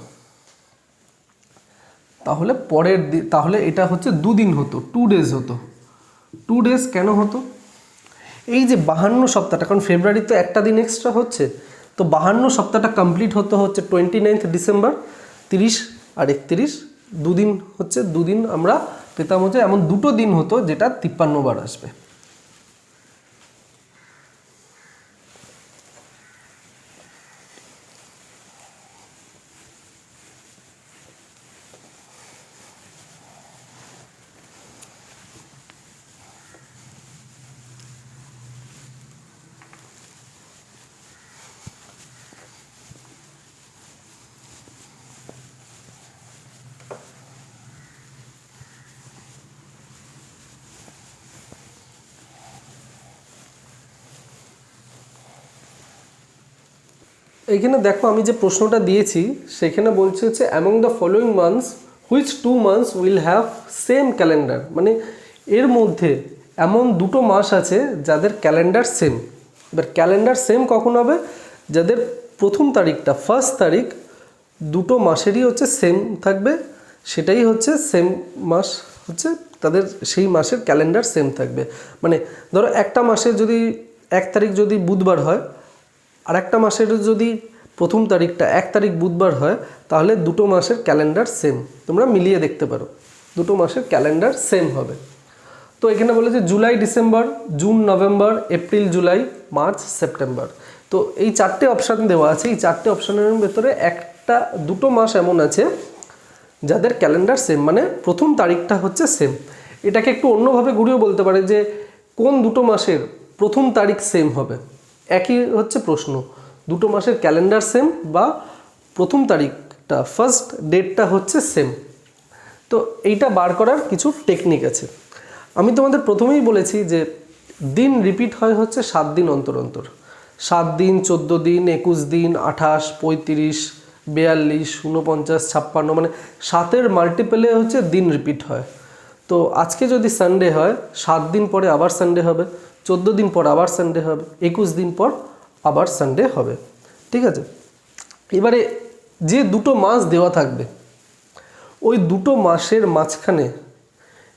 Speaker 1: তাহলে এটা হচ্ছে 2 দিন হতো, 2 ডেজ হতো। 2 ডেজ কেন হতো? এই যে 52 সপ্তাহটা, কারণ ফেব্রুয়ারি তো একটা দিন এক্সট্রা হচ্ছে, তো 52 সপ্তাহটা কমপ্লিট হতে হচ্ছে 29 ডিসেম্বর, 30 আর 31, 2 দিন হচ্ছে। 2 দিন আমরা পেতাম হচ্ছে, এমন দুটো দিন হতো যেটা 53 বার আসবে। এইখানে দেখো আমি যে প্রশ্নটা দিয়েছি সেখানে বলছে হচ্ছে among the following months which 2 months will have same calendar. মানে এর মধ্যে এমন দুটো মাস আছে যাদের ক্যালেন্ডার সেম। এবার ক্যালেন্ডার সেম কখন হবে? যাদের প্রথম তারিখটা, ফার্স্ট তারিখ দুটো মাসেরই হচ্ছে সেম থাকবে, সেটাই হচ্ছে সেম মাস হচ্ছে তাদের, সেই মাসের ক্যালেন্ডার সেম থাকবে। মানে ধরো একটা মাসে যদি 1 তারিখ যদি বুধবার হয়, আর একটা মাসের যদি প্রথম তারিখটা 1 তারিখ বুধবার হয়, তাহলে দুটো মাসের ক্যালেন্ডার সেম। তোমরা মিলিয়ে দেখতে পারো, দুটো মাসের ক্যালেন্ডার সেম হবে। তো এখানে বলে যে July December, June November, April July, March September. তো এই 4টে অপশান দেওয়া আছে। এই 4টে অপশানের ভেতরে দুটো মাস এমন আছে যাদের ক্যালেন্ডার সেম, মানে প্রথম তারিখটা হচ্ছে সেম। এটাকে একটু অন্যভাবে ঘুরিয়েও বলতে পারে যে কোন দুটো মাসের প্রথম তারিখ সেম হবে। একই হচ্ছে প্রশ্ন, দুটো মাসের ক্যালেন্ডার সেম বা প্রথম তারিখটা ফার্স্ট ডেটটা হচ্ছে সেম। তো এইটা বার করার কিছু টেকনিক আছে। আমি তোমাদের প্রথমেই বলেছি যে দিন রিপিট হয় হচ্ছে 7 দিন অন্তর অন্তর। 7 দিন, 14 দিন, 21 দিন, 28, 35, 42, 49, 56, মানে 7-এর মাল্টিপেলে হচ্ছে দিন রিপিট হয়। তো আজকে যদি সানডে হয়, 7 দিন পরে আবার সানডে হবে, 14 দিন পর আবার সানডে হবে, 21 দিন পর আবার সানডে হবে। ঠিক আছে, এবারে যে দুটো মাস দেওয়া থাকবে, ওই দুটো মাসের মাঝখানে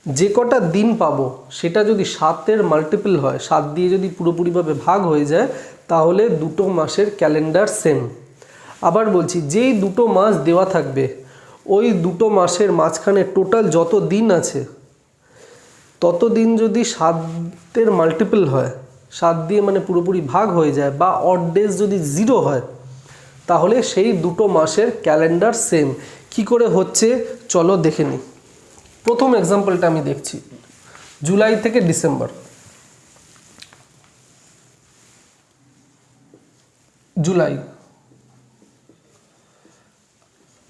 Speaker 1: যে কটা দিন পাবো সেটা যদি 7-এর মাল্টিপল হয়, 7 দিয়ে যদি পুরোপুরিভাবে ভাগ হয়ে যায়, তাহলে দুটো মাসের ক্যালেন্ডার সেম। আবার বলছি, যেই দুটো মাস দেওয়া থাকবে ওই দুটো মাসের মাঝখানে টোটাল যত দিন আছে তত দিন যদি 7-এর মাল্টিপল হয়, 7 দিয়ে মানে পুরোপুরি ভাগ হয়ে যায়, বা অড ডেজ যদি 0 হয়, তাহলে সেই দুটো মাসের ক্যালেন্ডার সেম। কি করে হচ্ছে চলো দেখে নিই। প্রথম এক্সাম্পলটা আমি দেখছি, জুলাই থেকে ডিসেম্বর।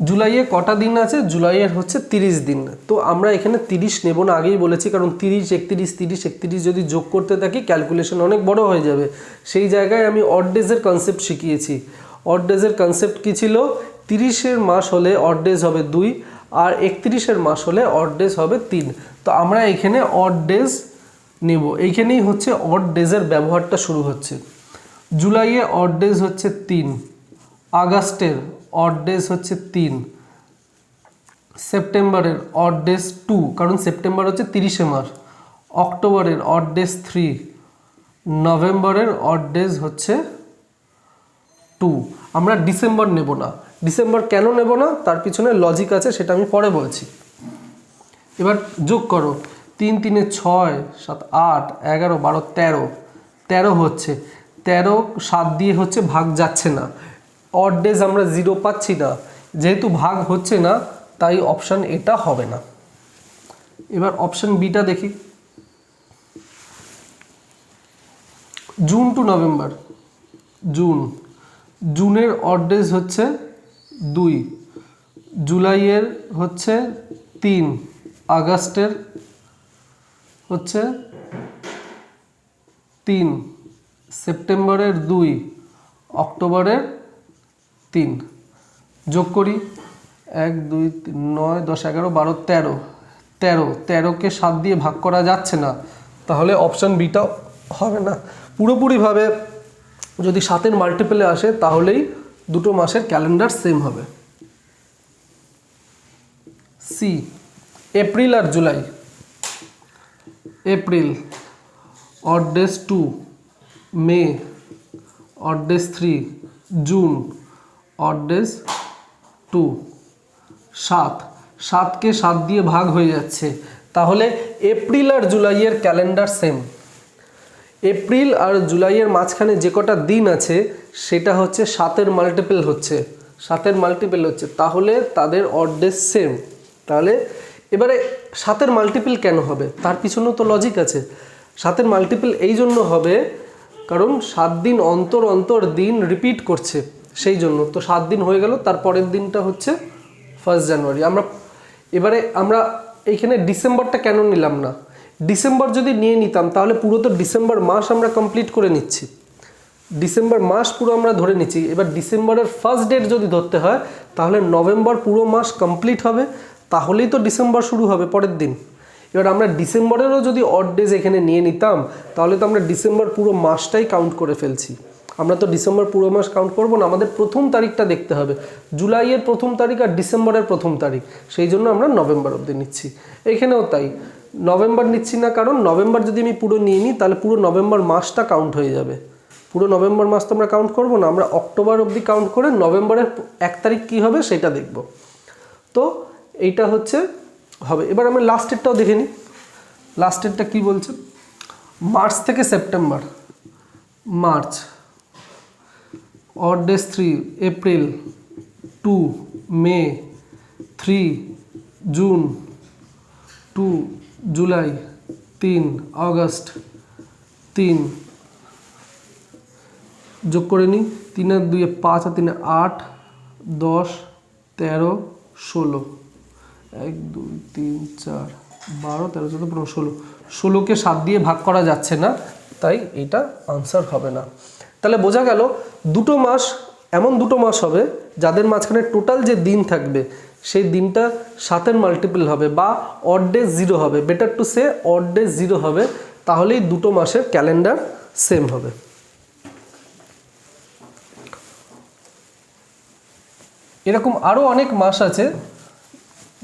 Speaker 1: জুলাইয়ে কটা দিন আছে? জুলাইয়ের হচ্ছে 30 দিন। তো আমরা এখানে 30 নেব না, আগেই বলেছি, কারণ 30, 31, 30, 31 যদি যোগ করতে থাকি ক্যালকুলেশন অনেক বড় হয়ে যাবে। সেই জায়গায় আমি অড ডেজের কনসেপ্ট শিখিয়েছি। অড ডেজের কনসেপ্ট কী ছিল? 30-এর মাস হলে অড ডেজ হবে 2, আর 31-এর মাস হলে অড ডেজ হবে 3। তো আমরা এখানে অড ডেজ নেব। এইখানেই হচ্ছে অড ডেজের ব্যবহারটা শুরু হচ্ছে। জুলাইয়ে অড ডেজ হচ্ছে 3, আগস্টের অড ডেজ হচ্ছে 3, সেপ্টেম্বরের অড ডেজ 2, কারণ সেপ্টেম্বর হচ্ছে 30-এ মাস, অক্টোবরের অড ডেজ 3, নভেম্বরের অড ডেজ হচ্ছে 2। আমরা ডিসেম্বর নেব না। ডিসেম্বর কেন নেব না তার পিছনে লজিক আছে, সেটা আমি পরে বলছি। এবার যোগ করো, 3 3 6 7 8 11 12 13, 13 হচ্ছে, 13 7 দিয়ে হচ্ছে ভাগ যাচ্ছে না, অড ডেজ আমরা 0 পাচ্ছি না, যেহেতু ভাগ হচ্ছে না তাই অপশান এটা হবে না। এবার অপশান বিটা দেখি, জুন টু নভেম্বর। জুনের অড ডেজ হচ্ছে 2, জুলাইয়ের হচ্ছে 3, আগস্টের হচ্ছে 3, সেপ্টেম্বরের 2, অক্টোবরের 3। যোগ করি, 1 2 3 9 10 11 12 13, 13কে 7 দিয়ে ভাগ করা যাচ্ছে না, তাহলে অপশান বিটা হবে না। পুরোপুরিভাবে যদি 7-এর মাল্টিপলে আসে তাহলেই দুটো মাসের ক্যালেন্ডার সেম হবে। সি, এপ্রিল আর July. April odd days 2, May odd days 3, June odd days 2। 7কে 7 দিয়ে ভাগ হয়ে যাচ্ছে, তাহলে এপ্রিল আর জুলাইয়ের ক্যালেন্ডার সেম। এপ্রিল আর জুলাইয়ের মাঝখানে যে কটা দিন আছে সেটা হচ্ছে 7-এর মাল্টিপল হচ্ছে, 7-এর মাল্টিপল হচ্ছে, তাহলে তাদের অড ডেজ সেম। তাহলে এবারে 7-এর মাল্টিপল কেন হবে তার পিছনেও তো লজিক আছে। 7-এর মাল্টিপল এই জন্য হবে কারণ 7 দিন অন্তর অন্তর দিন রিপিট করছে, সেই জন্য। তো 7 দিন হয়ে গেল, তারপরের দিনটা হচ্ছে 1 জানুয়ারি। এবারে আমরা এইখানে ডিসেম্বরটা কেন নিলাম না? ডিসেম্বর যদি নিয়ে নিতাম তাহলে পুরো তো ডিসেম্বর মাস আমরা কমপ্লিট করে নিচ্ছি, ডিসেম্বর মাস পুরো আমরা ধরে নিচ্ছি। এবার ডিসেম্বরের ফার্স্ট ডেট যদি ধরতে হয় তাহলে নভেম্বর পুরো মাস কমপ্লিট হবে, তাহলেই তো ডিসেম্বর শুরু হবে পরের দিন। এবার আমরা ডিসেম্বরেরও যদি অড ডেজ এখানে নিয়ে নিতাম তাহলে তো আমরা ডিসেম্বর পুরো মাসটাই কাউন্ট করে ফেলছি। আমরা তো ডিসেম্বর পুরো মাস কাউন্ট করব না, আমাদের প্রথম তারিখটা দেখতে হবে, জুলাইয়ের প্রথম তারিখ আর ডিসেম্বরের প্রথম তারিখ, সেই জন্য আমরা নভেম্বর অবধি নিচ্ছি। এখানেও তাই, নভেম্বর নিচ্ছি না, কারণ নভেম্বর যদি আমি পুরো নিয়ে নিই তাহলে পুরো নভেম্বর মাসটা কাউন্ট হয়ে যাবে। পুরো নভেম্বর মাস তো আমরা কাউন্ট করব না, আমরা অক্টোবর অবধি কাউন্ট করে নভেম্বরের 1 তারিখ কী হবে সেটা দেখব। তো এইটা হচ্ছে হবে। এবার আমরা লাস্টেরটাও দেখে নিই, লাস্টেরটা কী বলছে। মার্চ থেকে September, March odd days 3, April 2, মে 3, জুন 2 জুলাই 3 আগস্ট 3 যোগ করে নিই 3 আর 2 5 আর 3 8 10 13 16 1 2 3 4 12 13 14 15 16 16কে 7 দিয়ে ভাগ করা যাচ্ছে না, তাই এটা আনসার হবে না। তাহলে বোঝা গেল দুটো মাস এমন দুটো মাস হবে যাদের মাঝখানে টোটাল যে দিন থাকবে সেই দিনটা 7-এর মাল্টিপল হবে বা অড ডে 0 হবে, better to say odd day 0 হবে, তাহলেই দুটো মাসের ক্যালেন্ডার সেম হবে। এরকম আরও অনেক মাস আছে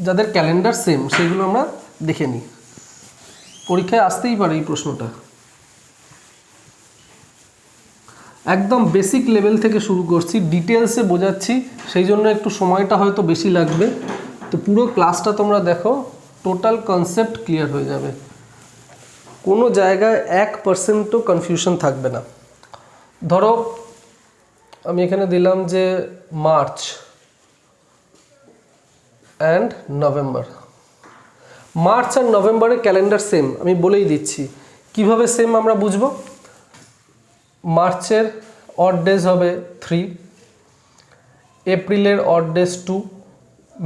Speaker 1: যাদের ক্যালেন্ডার সেম, সেগুলো আমরা দেখে নিই। পরীক্ষায় আসতেই পারে এই প্রশ্নটা। একদম বেসিক লেভেল থেকে শুরু করছি, ডিটেলসে বোঝাচ্ছি, সেই জন্য একটু সময়টা হয়তো বেশি লাগবে। তো পুরো ক্লাসটা তোমরা দেখো, টোটাল কনসেপ্ট ক্লিয়ার হয়ে যাবে, কোনো জায়গায় 1%ও কনফিউশন থাকবে না। ধরো আমি এখানে দিলাম যে মার্চ অ্যান্ড নভেম্বর, মার্চ আর নভেম্বরের ক্যালেন্ডার সেম। আমি বলেই দিচ্ছি কিভাবে সেম আমরা বুঝবো। মার্চের অড ডেজ হবে 3, এপ্রিলের অড ডেজ 2,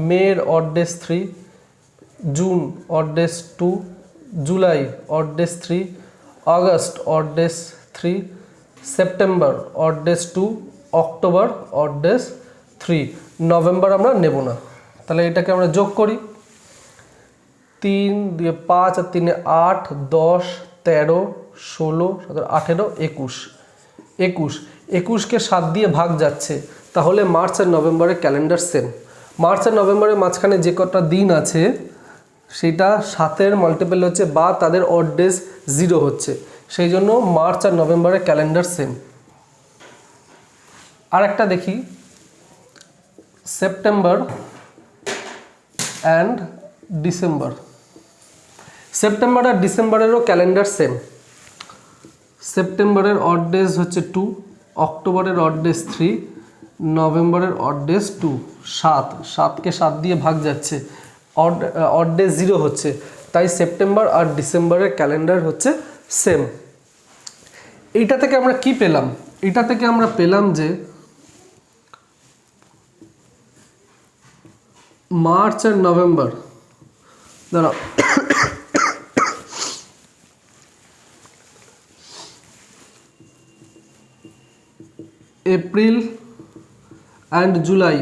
Speaker 1: মের odd days 3, June odd days 2, July odd days 3, August odd days 3, September odd days 2, October odd days 3, November আমরা নেব না। তাহলে এটাকে আমরা যোগ করি, 3 দিয়ে 5 আর 3 8 10 13 16 17 18 21 21কে 7 দিয়ে ভাগ যাচ্ছে, তাহলে মার্চ আর নভেম্বরের ক্যালেন্ডার সেম। মার্চ আর নভেম্বরের মাঝখানে যে কটা দিন আছে সেটা 7-এর মাল্টিপল হচ্ছে বা তাদের অড ডেজ 0 হচ্ছে, সেই জন্য মার্চ আর নভেম্বরের ক্যালেন্ডার সেম। আর একটা দেখি, সেপ্টেম্বর অ্যান্ড ডিসেম্বর, সেপ্টেম্বর আর ডিসেম্বরেরও ক্যালেন্ডার সেম। সেপ্টেম্বরের অড ডেজ হচ্ছে 2, অক্টোবরের অড ডেজ 3, নভেম্বরের অড ডেজ 2, 7কে 7 দিয়ে ভাগ যাচ্ছে, অড ডেজ 0 হচ্ছে, তাই সেপ্টেম্বর আর ডিসেম্বরের ক্যালেন্ডার হচ্ছে সেম। এইটা থেকে আমরা কি পেলাম? এটা থেকে আমরা পেলাম যে মার্চ আর নভেম্বর, দাঁড়াও, এপ্রিল অ্যান্ড জুলাই,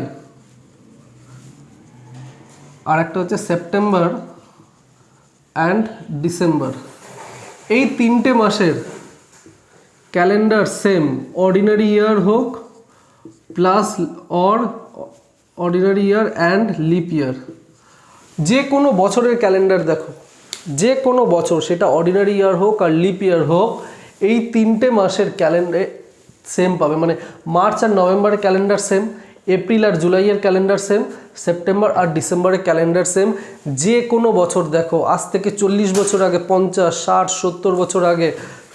Speaker 1: আর একটা হচ্ছে সেপ্টেম্বর অ্যান্ড ডিসেম্বর, এই 3টে মাসের ক্যালেন্ডার সেম, অর্ডিনারি ইয়ার হোক plus ordinary year and lip ইয়ার। যে কোনো বছরের ক্যালেন্ডার দেখো, যে কোনো বছর, সেটা অর্ডিনারি ইয়ার হোক আর লিপ ইয়ার হোক, এই 3টে মাসের ক্যালেন্ডার সেম পাবে। মানে মার্চ আর নভেম্বরের ক্যালেন্ডার সেম, এপ্রিল আর জুলাইয়ের ক্যালেন্ডার সেম, সেপ্টেম্বর আর ডিসেম্বরের ক্যালেন্ডার সেম। যে কোনো বছর দেখো, আজ থেকে 40 বছর আগে, 50 60 70 বছর আগে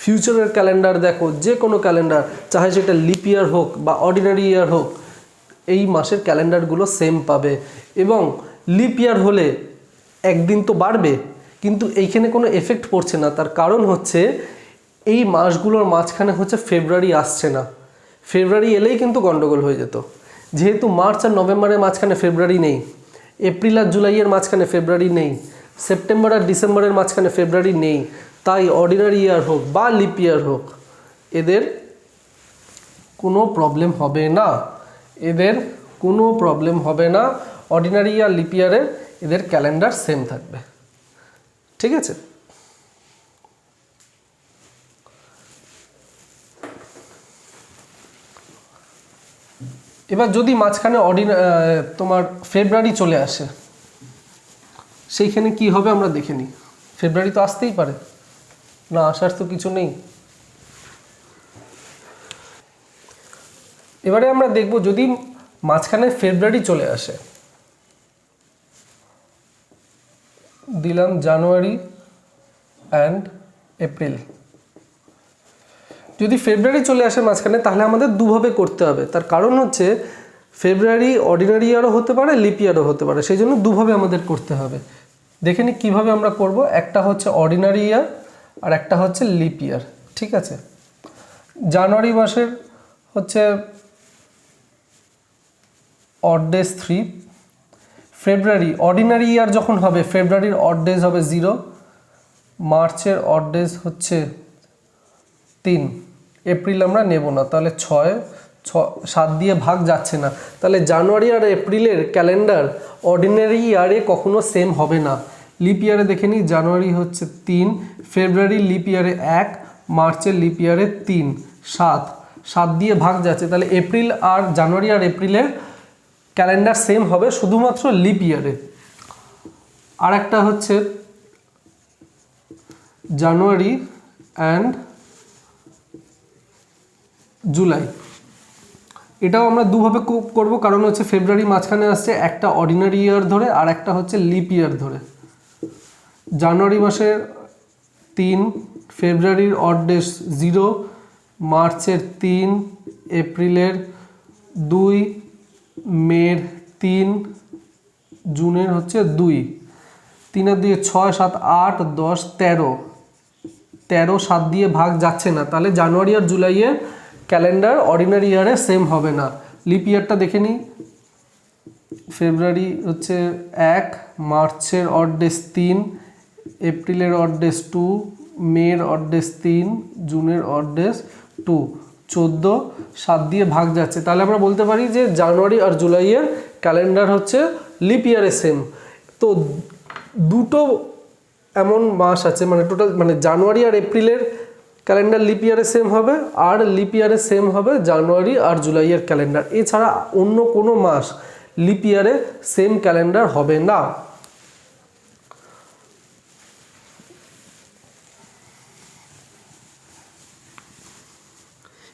Speaker 1: ফিউচারের ক্যালেন্ডার দেখো, যে কোনো ক্যালেন্ডার, চাহে সেটা লিপ ইয়ার হোক বা অর্ডিনারি ইয়ার হোক, এই মাসের ক্যালেন্ডারগুলো সেম পাবে। এবং লিপ ইয়ার হলে একদিন তো বাড়বে, কিন্তু এইখানে কোনো এফেক্ট পড়ছে না। তার কারণ হচ্ছে এই মাসগুলোর মাঝখানে হচ্ছে ফেব্রুয়ারি আসছে না, ফেব্রুয়ারি এলেই কিন্তু গন্ডগোল হয়ে যেত। যেহেতু মার্চ আর নভেম্বরের মাঝখানে ফেব্রুয়ারি নেই, এপ্রিল আর জুলাইয়ের মাঝখানে ফেব্রুয়ারি নেই, সেপ্টেম্বর আর ডিসেম্বরের মাঝখানে ফেব্রুয়ারি নেই, তাই অর্ডিনারি ইয়ার হোক বা লিপ ইয়ার হোক, এদের কোনো প্রবলেম হবে না, এদের কোনো প্রবলেম হবে না। অর্ডিনারি ইয়ার লিপ ইয়ারে এদের ক্যালেন্ডার সেম থাকবে, ঠিক আছে? এবার যদি মাঝখানে তোমার ফেব্রুয়ারি চলে আসে, সেইখানে কি হবে আমরা দেখে নিই। ফেব্রুয়ারি তো আসতেই পারে না, আসার তো কিছু নেই। এবারে আমরা দেখব যদি মাঝখানে ফেব্রুয়ারি চলে আসে, দিলাম জানুয়ারি অ্যান্ড এপ্রিল, যদি ফেব্রুয়ারি চলে আসে মাঝখানে, তাহলে আমাদের দুভাবে করতে হবে। তার কারণ হচ্ছে ফেব্রুয়ারি অর্ডিনারি ইয়ারও হতে পারে, লিপ ইয়ারও হতে পারে, সেই জন্য দুভাবে আমাদের করতে হবে। দেখে নিই কীভাবে আমরা করব। একটা হচ্ছে অর্ডিনারি ইয়ার আর একটা হচ্ছে লিপ ইয়ার, ঠিক আছে। জানুয়ারি মাসের হচ্ছে অড ডেজ 3, ফেব্রুয়ারি অর্ডিনারি ইয়ার যখন হবে ফেব্রুয়ারির অড ডেজ হবে 0, মার্চের অড ডেজ হচ্ছে 3, এপ্রিল আমরা নেব না, তাহলে 7 দিয়ে ভাগ যাচ্ছে না, তাহলে জানুয়ারি আর এপ্রিলের ক্যালেন্ডার অর্ডিনারি ইয়ারে কখনো সেম হবে না। লিপ ইয়ারে দেখে নিই, জানুয়ারি হচ্ছে 3, ফেব্রুয়ারি লিপ ইয়ারে 1, মার্চের লিপ ইয়ারে 3, 7 দিয়ে ভাগ যাচ্ছে, তাহলে এপ্রিল আর জানুয়ারি আর এপ্রিলের ক্যালেন্ডার সেম হবে শুধুমাত্র লিপ ইয়ারে। আর একটা হচ্ছে জানুয়ারি অ্যান্ড জুলাই, এটাও আমরা দুভাবে করব, কারণ হচ্ছে ফেব্রুয়ারি মাঝখানে আসছে, একটা অর্ডিনারি ইয়ার ধরে আর একটা হচ্ছে লিপ ইয়ার ধরে। জানুয়ারি মাসের 3, ফেব্রুয়ারির অড ডেজ 0, মার্চের 3, এপ্রিলের 2, মের 3, জুনের হচ্ছে 2, 3 আর 2 6, 7, 8, 10, 13, 7 দিয়ে ভাগ যাচ্ছে না, তাহলে জানুয়ারি আর জুলাইয়ের ক্যালেন্ডার অর্ডিনারি ইয়ারে সেম হবে না। লিপ ইয়ারটা দেখে নিই, ফেব্রুয়ারি হচ্ছে 1, মার্চের অড ডেজ 3, এপ্রিলের অড ডেজ 2, মের অড ডেজ 3, জুনের অড ডেজ 2, 14, 7 দিয়ে ভাগ যাচ্ছে, তাহলে আমরা বলতে পারি যে জানুয়ারি আর জুলাইয়ের ক্যালেন্ডার হচ্ছে লিপ ইয়ারে সেম। তো দুটো এমন মাস আছে, মানে টোটাল মানে জানুয়ারি আর এপ্রিলের ক্যালেন্ডার লিপ ইয়ারে সেম হবে, আর লিপ ইয়ারে সেম হবে জানুয়ারি আর জুলাইয়ের ক্যালেন্ডার, এছাড়া অন্য কোনো মাস লিপ ইয়ারে সেম ক্যালেন্ডার হবে না।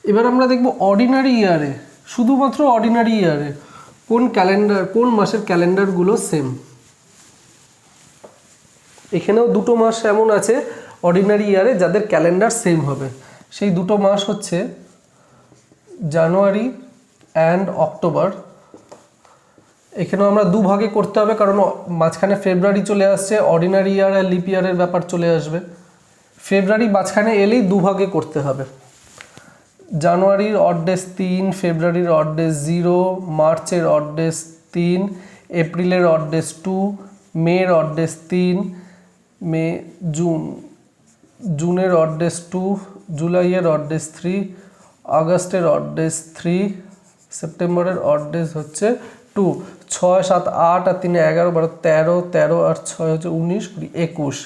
Speaker 1: এবার আমরা দেখব অর্ডিনারি ইয়ারে, শুধুমাত্র অর্ডিনারি ইয়ারে কোন মাসের ক্যালেন্ডারগুলো সেম। এখানেও দুটো মাস এমন আছে অর্ডিনারি ইয়ারে যাদের ক্যালেন্ডার সেম হবে, সেই দুটো মাস হচ্ছে জানুয়ারি অ্যান্ড অক্টোবর। এখানেও আমরা দুভাগে করতে হবে, কারণ মাঝখানে ফেব্রুয়ারি চলে আসছে, অর্ডিনারি ইয়ার আর লিপ ইয়ারের ব্যাপার চলে আসবে। ফেব্রুয়ারি মাঝখানে এলেই দুভাগে করতে হবে, জানুয়ারির অড ডেজ 3, ফেব্রুয়ারির অড ডেজ 0, মার্চের অড ডেজ 3, এপ্রিলের অড ডেজ 2, মের অড ডেজ 3, জুনের অড ডেজ 2, জুলাইয়ের অড ডেজ 3, আগস্টের অড ডেজ 3, সেপ্টেম্বরের অড ডেজ হচ্ছে 2, 6, 7, 8 আর 3, 11, 12, 13 আর 6 হচ্ছে 19, 20,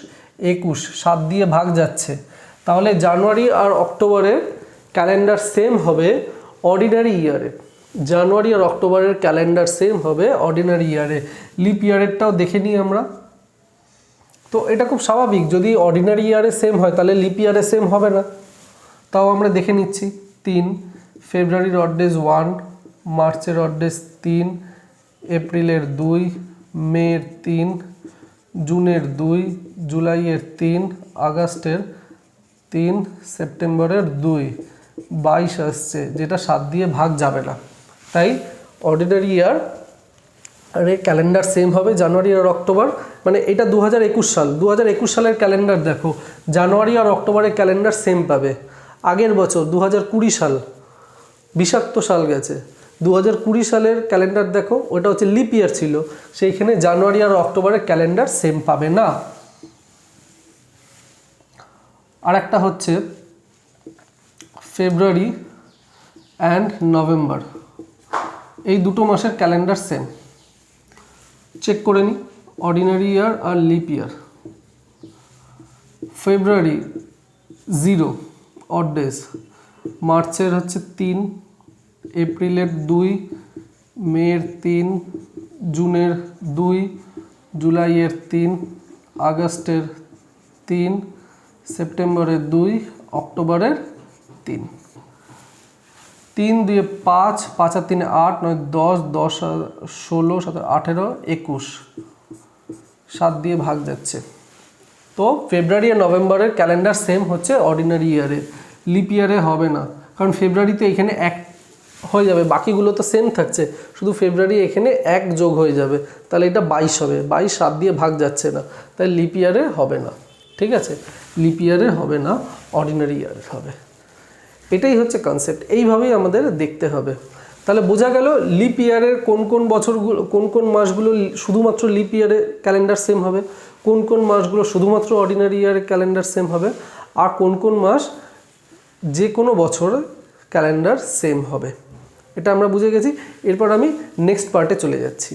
Speaker 1: 21, 7 দিয়ে ভাগ যাচ্ছে, তাহলে জানুয়ারি আর অক্টোবরের ক্যালেন্ডার সেম হবে অর্ডিনারি ইয়ারে। জানুয়ারি আর অক্টোবরের ক্যালেন্ডার সেম হবে অর্ডিনারি ইয়ারে। লিপ ইয়ারেরটাও দেখে নিই আমরা। তো এটা খুব স্বাভাবিক, যদি অর্ডিনারি ইয়ারে সেম হয় তাহলে লিপ ইয়ারে সেম হবে না, তাও আমরা দেখে নিচ্ছি। 3, ফেব্রুয়ারির অড ডেজ 1, মার্চের অড ডেজ 3, এপ্রিলের 2, মের 3, জুনের 2, জুলাইয়ের 3, আগস্টের 3, সেপ্টেম্বরের 2, 22 আসছে, যেটা 7 দিয়ে ভাগ যাবে না, তাই অর্ডিনারি ইয়ার ক্যালেন্ডার সেম হবে জানুয়ারি আর অক্টোবর। মানে এটা 2021 সাল, 2021 সালের ক্যালেন্ডার দেখো, জানুয়ারি আর অক্টোবরের ক্যালেন্ডার সেম পাবে। আগের বছর 2020 সাল, বিষাক্ত সাল গেছে, 2020 সালের ক্যালেন্ডার দেখো, ওটা হচ্ছে লিপ ইয়ার ছিল, সেইখানে জানুয়ারি আর অক্টোবরের ক্যালেন্ডার সেম পাবে না। আর একটা হচ্ছে ফেব্রুয়ারি অ্যান্ড নভেম্বর, এই দুটো মাসের ক্যালেন্ডার সেম। চেক করে নিই অর্ডিনারি ইয়ার আর লিপ ইয়ার। ফেব্রুয়ারি 0 অড ডেজ, মার্চের হচ্ছে 3, এপ্রিলের 2, মের 3, জুনের 2, জুলাইয়ের 3, আগস্টের 3, সেপ্টেম্বরের 2, অক্টোবরের 3। 3, 2, 5, 5 আর 3, 8, 9, 10, 10 আর 16, 17, 18, 21, 7 দিয়ে ভাগ যাচ্ছে। তো ফেব্রুয়ারি আর নভেম্বরের ক্যালেন্ডার সেম হচ্ছে অর্ডিনারি ইয়ারে, লিপ ইয়ারে হবে না, কারণ ফেব্রুয়ারিতে এখানে হয়ে যাবে, বাকিগুলো তো সেম থাকছে, শুধু ফেব্রুয়ারি এখানে 1 যোগ হয়ে যাবে, তাহলে এটা 22 হবে। 22 7 দিয়ে ভাগ যাচ্ছে না, তাই লিপ ইয়ারে হবে না। ঠিক আছে, লিপ ইয়ারে হবে না, অর্ডিনারি ইয়ারে হবে। এটাই হচ্ছে কনসেপ্ট, এইভাবেই আমাদের দেখতে হবে। তাহলে বোঝা গেল লিপ ইয়ারের কোন কোন বছরগুলো, কোন কোন মাসগুলো শুধুমাত্র লিপ ইয়ারে ক্যালেন্ডার সেম হবে, কোন কোন মাসগুলো শুধুমাত্র অর্ডিনারি ইয়ারে ক্যালেন্ডার সেম হবে, আর কোন কোন মাস যে কোনো বছর ক্যালেন্ডার সেম হবে। এটা আমরা বুঝে গেছি। এরপর আমি নেক্সট পার্টে চলে যাচ্ছি।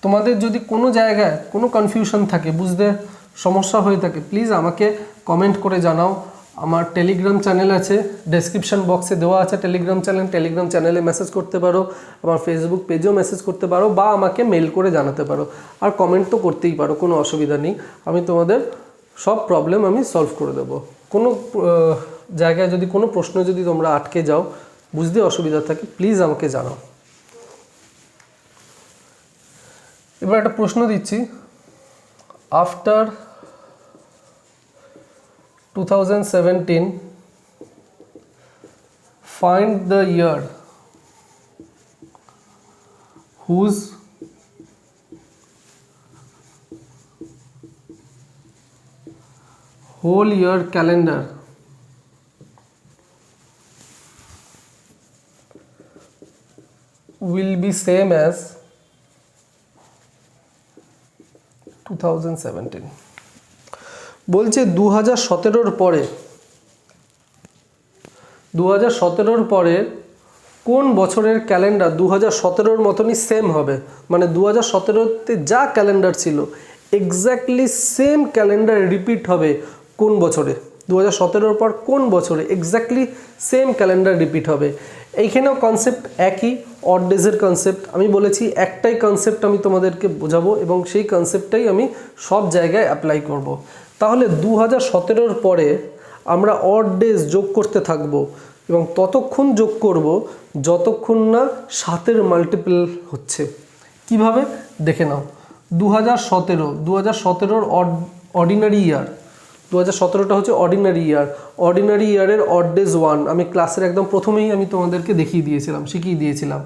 Speaker 1: তোমাদের যদি কোনো জায়গায় কোনো কনফিউশন থাকে, বুঝতে সমস্যা হয়ে থাকে, প্লিজ আমাকে কমেন্ট করে জানাও। আমার টেলিগ্রাম চ্যানেল আছে, ডেসক্রিপশন বক্সে দেওয়া আছে টেলিগ্রাম চ্যানেল, টেলিগ্রাম চ্যানেলে মেসেজ করতে পারো, আমার ফেসবুক পেজেও মেসেজ করতে পারো, বা আমাকে মেল করে জানাতে পারো। আর কমেন্ট তো করতেই পারো, কোনো অসুবিধা নেই, আমি তোমাদের সব প্রবলেম আমি সলভ করে দেবো। কোনো জায়গায় যদি কোনো প্রশ্ন যদি তোমরা আটকে যাও, বুঝতে অসুবিধা থাকে, প্লিজ আমাকে জানাও। এবার একটা প্রশ্ন দিচ্ছি, after 2017 find the year whose whole year calendar will be same as 2017। বলছে 2017 পরে 2017 পরে কোন বছরের ক্যালেন্ডার 2017 মতনই সেম হবে, মানে 2017তে যা ক্যালেন্ডার ছিল এক্স্যাক্টলি সেম ক্যালেন্ডার রিপিট হবে কোন বছরে, 2017 পর কোন বছরে এক্স্যাক্টলি সেম ক্যালেন্ডার রিপিট হবে। এইখানেও কনসেপ্ট একই, অড ডেজের কনসেপ্ট। আমি বলেছি একটাই কনসেপ্ট আমি তোমাদেরকে বোঝাবো এবং সেই কনসেপ্টটাই আমি সব জায়গায় অ্যাপ্লাই করব। তাহলে 2017 পরে আমরা অড ডেজ যোগ করতে থাকব এবং ততক্ষণ যোগ করব যতক্ষণ না 7-এর মাল্টিপল হচ্ছে। কিভাবে দেখে নাও, 2017 অর্ডিনারি ইয়ার, 2017টা হচ্ছে অর্ডিনারি ইয়ার। অর্ডিনারি ইয়ারের অড ডেজ 1, আমি ক্লাসের একদম প্রথমেই আমি তোমাদেরকে দেখিয়ে দিয়েছিলাম, শিখিয়ে দিয়েছিলাম।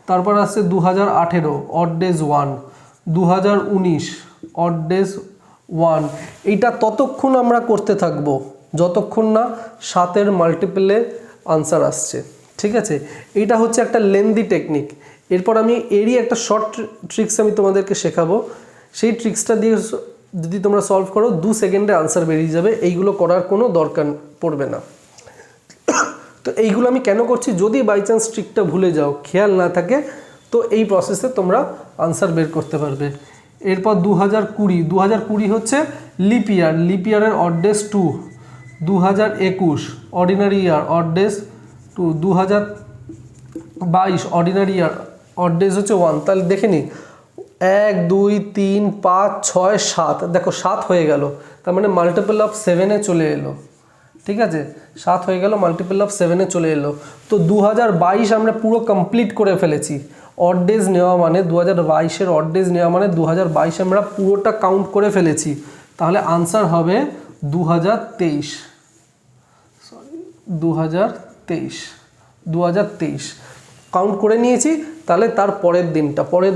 Speaker 1: তারপর আসছে 2018 অড ডেজ 1, 2019 অড ডেজ 1। এইটা ততক্ষণ আমরা করতে থাকবো যতক্ষণ না 7-এর মাল্টিপলে আনসার আসছে। ঠিক আছে, এইটা হচ্ছে একটা লেন্দি টেকনিক। এরপর আমি এরই একটা শর্ট ট্রিক্স আমি তোমাদেরকে শেখাবো, সেই ট্রিক্সটা দিয়ে যদি তোমরা সলভ করো 2 সেকেন্ডে আনসার বেরিয়ে যাবে, এইগুলো করার কোনো দরকার পড়বে না। তো এইগুলো আমি কেন করছি, যদি বাই চান্স ট্রিকটা ভুলে যাও, খেয়াল না থাকে, তো এই প্রসেসে তোমরা আনসার বের করতে পারবে। এরপর 2020 হচ্ছে লিপ ইয়ার, লিপ ইয়ারের অড ডেজ 2, 2021 অর্ডিনারি ইয়ার অড ডেজ 2, 2022 অর্ডিনারি ইয়ার অড ডেজ হচ্ছে 1। তাহলে দেখে নিই 1 2 3 5 6 7, দেখো 7 হয়ে গেল, তার মানে মাল্টিপল অফ 7-এ চলে এলো। ঠিক আছে, 7 হয়ে গেল, মাল্টিপল অফ 7-এ চলে এলো। তো 2022 আমরা পুরো কমপ্লিট করে ফেলেছি। অড ডেজ নেওয়া মানে 2022-এর অড ডেজ নেওয়া মানে 2022 আমরা পুরোটা কাউন্ট করে ফেলেছি। তাহলে আনসার হবে 2023 কাউন্ট করে নিয়েছি। তাহলে তার পরের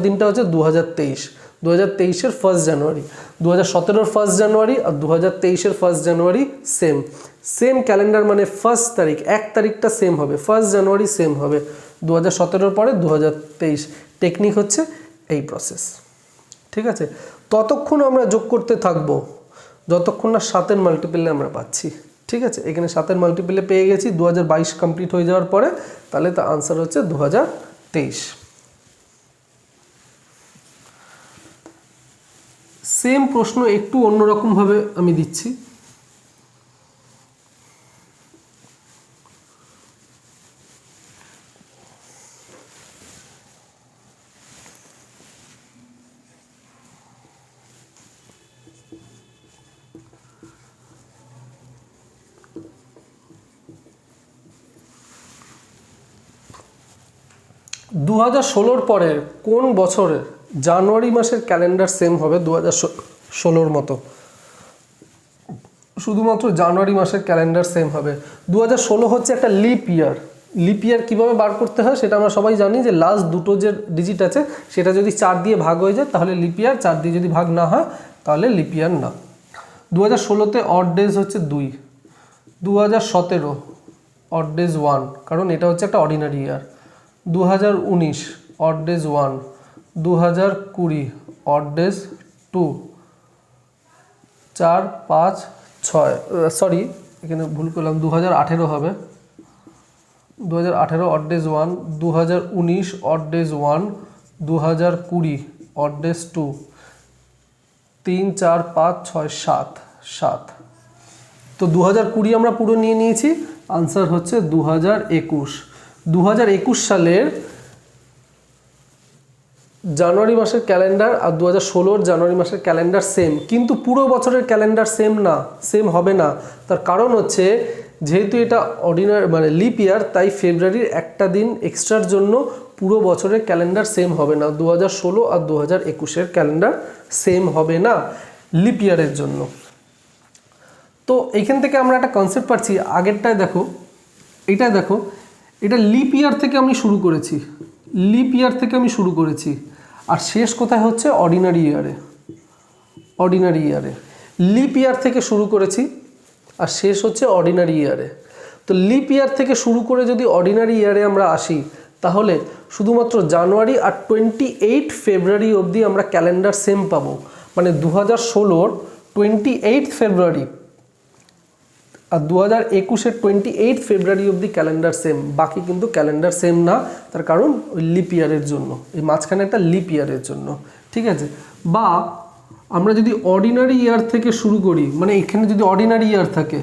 Speaker 1: দিনটা হচ্ছে 2023-এর 1 জানুয়ারি। 2017-এর 1 জানুয়ারি আর 2023-এর 1 জানুয়ারি সেম ক্যালেন্ডার, মানে 1 তারিখ, 1 তারিখটা সেম হবে, 1 জানুয়ারি সেম হবে। 2017-এর পরে 2023, টেকনিক হচ্ছে এই প্রসেস। ঠিক আছে, ততক্ষণ আমরা যোগ করতে থাকবো যতক্ষণ না 7-এর মাল্টিপলে আমরা পাচ্ছি। ঠিক আছে, এখানে 7-এর মাল্টিপলে পেয়ে গেছি 2022 কমপ্লিট হয়ে যাওয়ার পরে, তাহলে তার আনসার হচ্ছে 2023। সেম প্রশ্ন একটু অন্যরকমভাবে আমি দিচ্ছি। দু 2016 পরের কোন বছরের জানুয়ারি মাসের ক্যালেন্ডার সেম হবে 2016 মতো, শুধুমাত্র জানুয়ারি মাসের ক্যালেন্ডার সেম হবে। 2016 হচ্ছে একটা লিপ ইয়ার। লিপ ইয়ার কীভাবে বার করতে হয় সেটা আমরা সবাই জানি, যে লাস্ট দুটো যে ডিজিট আছে সেটা যদি 4 দিয়ে ভাগ হয়ে যায় তাহলে লিপ ইয়ার, 4 দিয়ে যদি ভাগ না হয় তাহলে লিপ ইয়ার না। 2016তে অড ডেজ হচ্ছে 2, 2017 অড ডেজ 1, কারণ এটা হচ্ছে একটা অর্ডিনারি ইয়ার। 2019 odd days 1, 2020 odd days 2, 4, 5, 6, sorry এখানে ভুল করলাম, 2018 হবে, 2018 odd days 1, 2019 odd days 1, 2020 odd days 2, 3, 4, 5, 6, 7, 7। তো 2020 আমরা পুরো নিয়ে নিয়েছি, আনসার হচ্ছে 2021। 2021 সালের জানুয়ারি মাসের ক্যালেন্ডার আর 2016 জানুয়ারি মাসের ক্যালেন্ডার সেম, কিন্তু পুরো বছরের ক্যালেন্ডার সেম না, সেম হবে না। তার কারণ হচ্ছে যেহেতু এটা অর্ডিনারি মানে লিপ ইয়ার, তাই ফেব্রুয়ারির একটা দিন এক্সট্রার জন্য পুরো বছরের ক্যালেন্ডার সেম হবে না। 2016 আর 2021 ক্যালেন্ডার সেম হবে না লিপ ইয়ারের জন্য। তো এইখান থেকে আমরা একটা কনসেপ্ট পাচ্ছি, আগেরটায় দেখো, এইটায় দেখো, এটা লিপ ইয়ার থেকে আমি শুরু করেছি, লিপ ইয়ার থেকে আমি শুরু করেছি, আর শেষ কোথায় হচ্ছে অর্ডিনারি ইয়ারে। অর্ডিনারি ইয়ারে লিপ ইয়ার থেকে শুরু করেছি আর শেষ হচ্ছে অর্ডিনারি ইয়ারে। তো লিপ ইয়ার থেকে শুরু করে যদি অর্ডিনারি ইয়ারে আমরা আসি, তাহলে শুধুমাত্র জানুয়ারি আর 28 ফেব্রুয়ারি অবধি আমরা ক্যালেন্ডার সেম পাবো। মানে 2016 28 ফেব্রুয়ারি আর 2021 28 ফেব্রুয়ারি অবধি ক্যালেন্ডার সেম, বাকি কিন্তু ক্যালেন্ডার সেম না। তার কারণ ওই লিপ ইয়ারের জন্য, এই মাঝখানে একটা লিপ ইয়ারের জন্য, ঠিক আছে। বা আমরা যদি অর্ডিনারি ইয়ার থেকে শুরু করি, মানে এখানে যদি অর্ডিনারি ইয়ার থাকে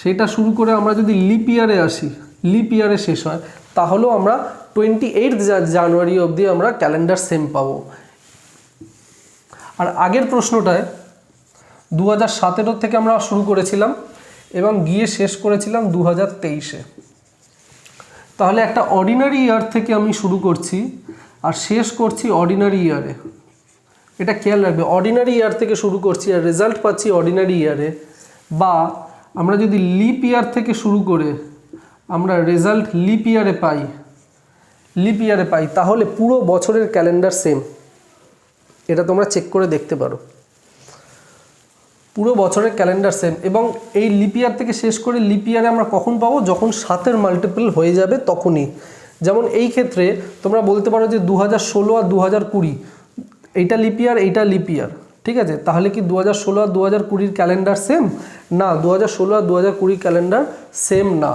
Speaker 1: সেটা শুরু করে আমরা যদি লিপ ইয়ারে আসি, লিপ ইয়ারে শেষ হয়, তাহলেও আমরা 28 জানুয়ারি অবধি আমরা ক্যালেন্ডার সেম পাবো। আর আগের প্রশ্নটায় 2017 থেকে আমরা শুরু করেছিলাম এবং গিয়ে শেষ করেছিলাম 2023-এ। তাহলে একটা অর্ডিনারি ইয়ার থেকে আমি শুরু করছি আর শেষ করছি অর্ডিনারি ইয়ারে, এটা খেয়াল রাখবে। অর্ডিনারি ইয়ার থেকে শুরু করছি আর রেজাল্ট পাচ্ছি অর্ডিনারি ইয়ারে। বা আমরা যদি লিপ ইয়ার থেকে শুরু করে আমরা রেজাল্ট লিপ ইয়ারে পাই, লিপ ইয়ারে পাই, তাহলে পুরো বছরের ক্যালেন্ডার সেম। এটা তোমরা চেক করে দেখতে পারো, পুরো বছরের ক্যালেন্ডার সেম। এবং এই লিপ ইয়ার থেকে শেষ করে লিপ ইয়ারে আমরা কখন পাবো, যখন 7-এর মাল্টিপল হয়ে যাবে তখনই। যেমন এই ক্ষেত্রে তোমরা বলতে পারো যে 2016 আর 2020 এইটা লিপ ইয়ার, এইটা লিপ ইয়ার, ঠিক আছে। তাহলে কি 2016 আর 2020 ক্যালেন্ডার সেম? না, 2016 আর 2020 ক্যালেন্ডার সেম না।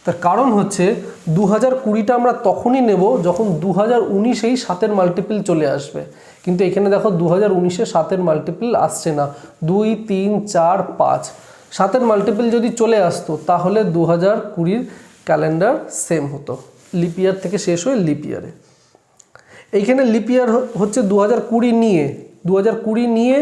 Speaker 1: তার কারণ হচ্ছে 2020টা আমরা তখনই নেব যখন 2019-এই 7-এর মাল্টিপল চলে আসবে। কিন্তু এখানে দেখো 2019-এ 7-এর মাল্টিপল আসছে না, 2, 3, 4, 5 7-এর মাল্টিপল যদি চলে আসতো তাহলে 2020 ক্যালেন্ডার সেম হতো, লিপ ইয়ার থেকে শেষ হয়ে লিপ ইয়ারে। এইখানে লিপ ইয়ার হচ্ছে 2020 নিয়ে, 2020 নিয়ে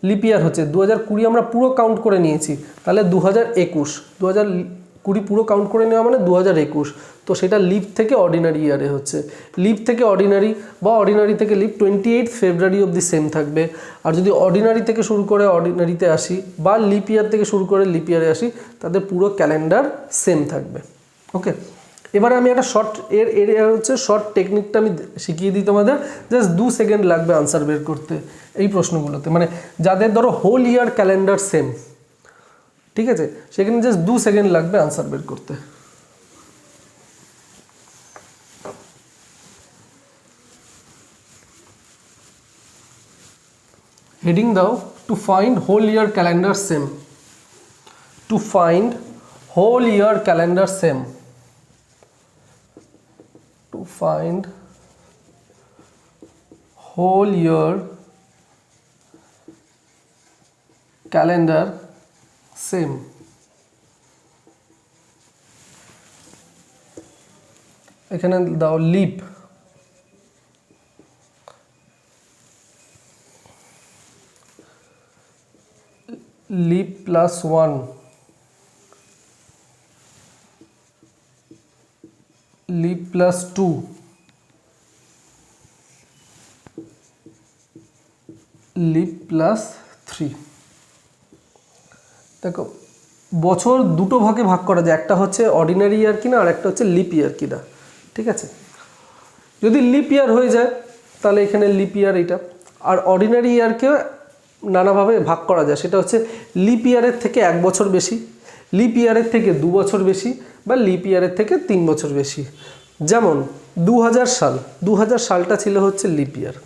Speaker 1: লিপ ইয়ার হচ্ছে 2020 আমরা পুরো কাউন্ট করে নিয়েছি, তাহলে 2020 পুরো কাউন্ট করে নেওয়া মানে 2021। তো সেটা লিপ থেকে অর্ডিনারি ইয়ারে হচ্ছে। লিপ থেকে অর্ডিনারি বা অর্ডিনারি থেকে লিপ 28 ফেব্রুয়ারি অবধি সেম থাকবে। আর যদি অর্ডিনারি থেকে শুরু করে অর্ডিনারিতে আসি বা লিপ ইয়ার থেকে শুরু করে লিপ ইয়ারে আসি, তাদের পুরো ক্যালেন্ডার সেম থাকবে। ওকে, এবারে আমি একটা এর হচ্ছে শর্ট টেকনিকটা আমি শিখিয়ে দিই তোমাদের। জাস্ট 2 সেকেন্ড লাগবে আনসার বের করতে এই প্রশ্নগুলোতে, মানে যাদের ধরো হোল ইয়ার ক্যালেন্ডার সেম, ঠিক আছে, সেখানে জাস্ট 2 সেকেন্ড লাগবে আনসার বের করতে। হেডিং দাও, to find whole year calendar same. To find whole year calendar same. To find whole year calendar same. এখানে দাও leap, leap plus 1, leap plus 2, leap plus 3। দেখো বছর দুটো ভাগে ভাগ করা যায়, একটা হচ্ছে অর্ডিনারি ইয়ার কিনা আর একটা হচ্ছে লিপ ইয়ার কিনা। ঠিক আছে, যদি লিপ ইয়ার হয়ে যায় তাহলে এখানে লিপ ইয়ার এটা, আর অর্ডিনারি ইয়ারকে নানাভাবে ভাগ করা যায়, সেটা হচ্ছে লিপ ইয়ারের থেকে 1 বছর বেশি, লিপ ইয়ারের থেকে 2 বছর বেশি, বা লিপ ইয়ারের থেকে 3 বছর বেশি। যেমন 2000 সাল, 2000 সালটা ছিল হচ্ছে লিপ ইয়ার,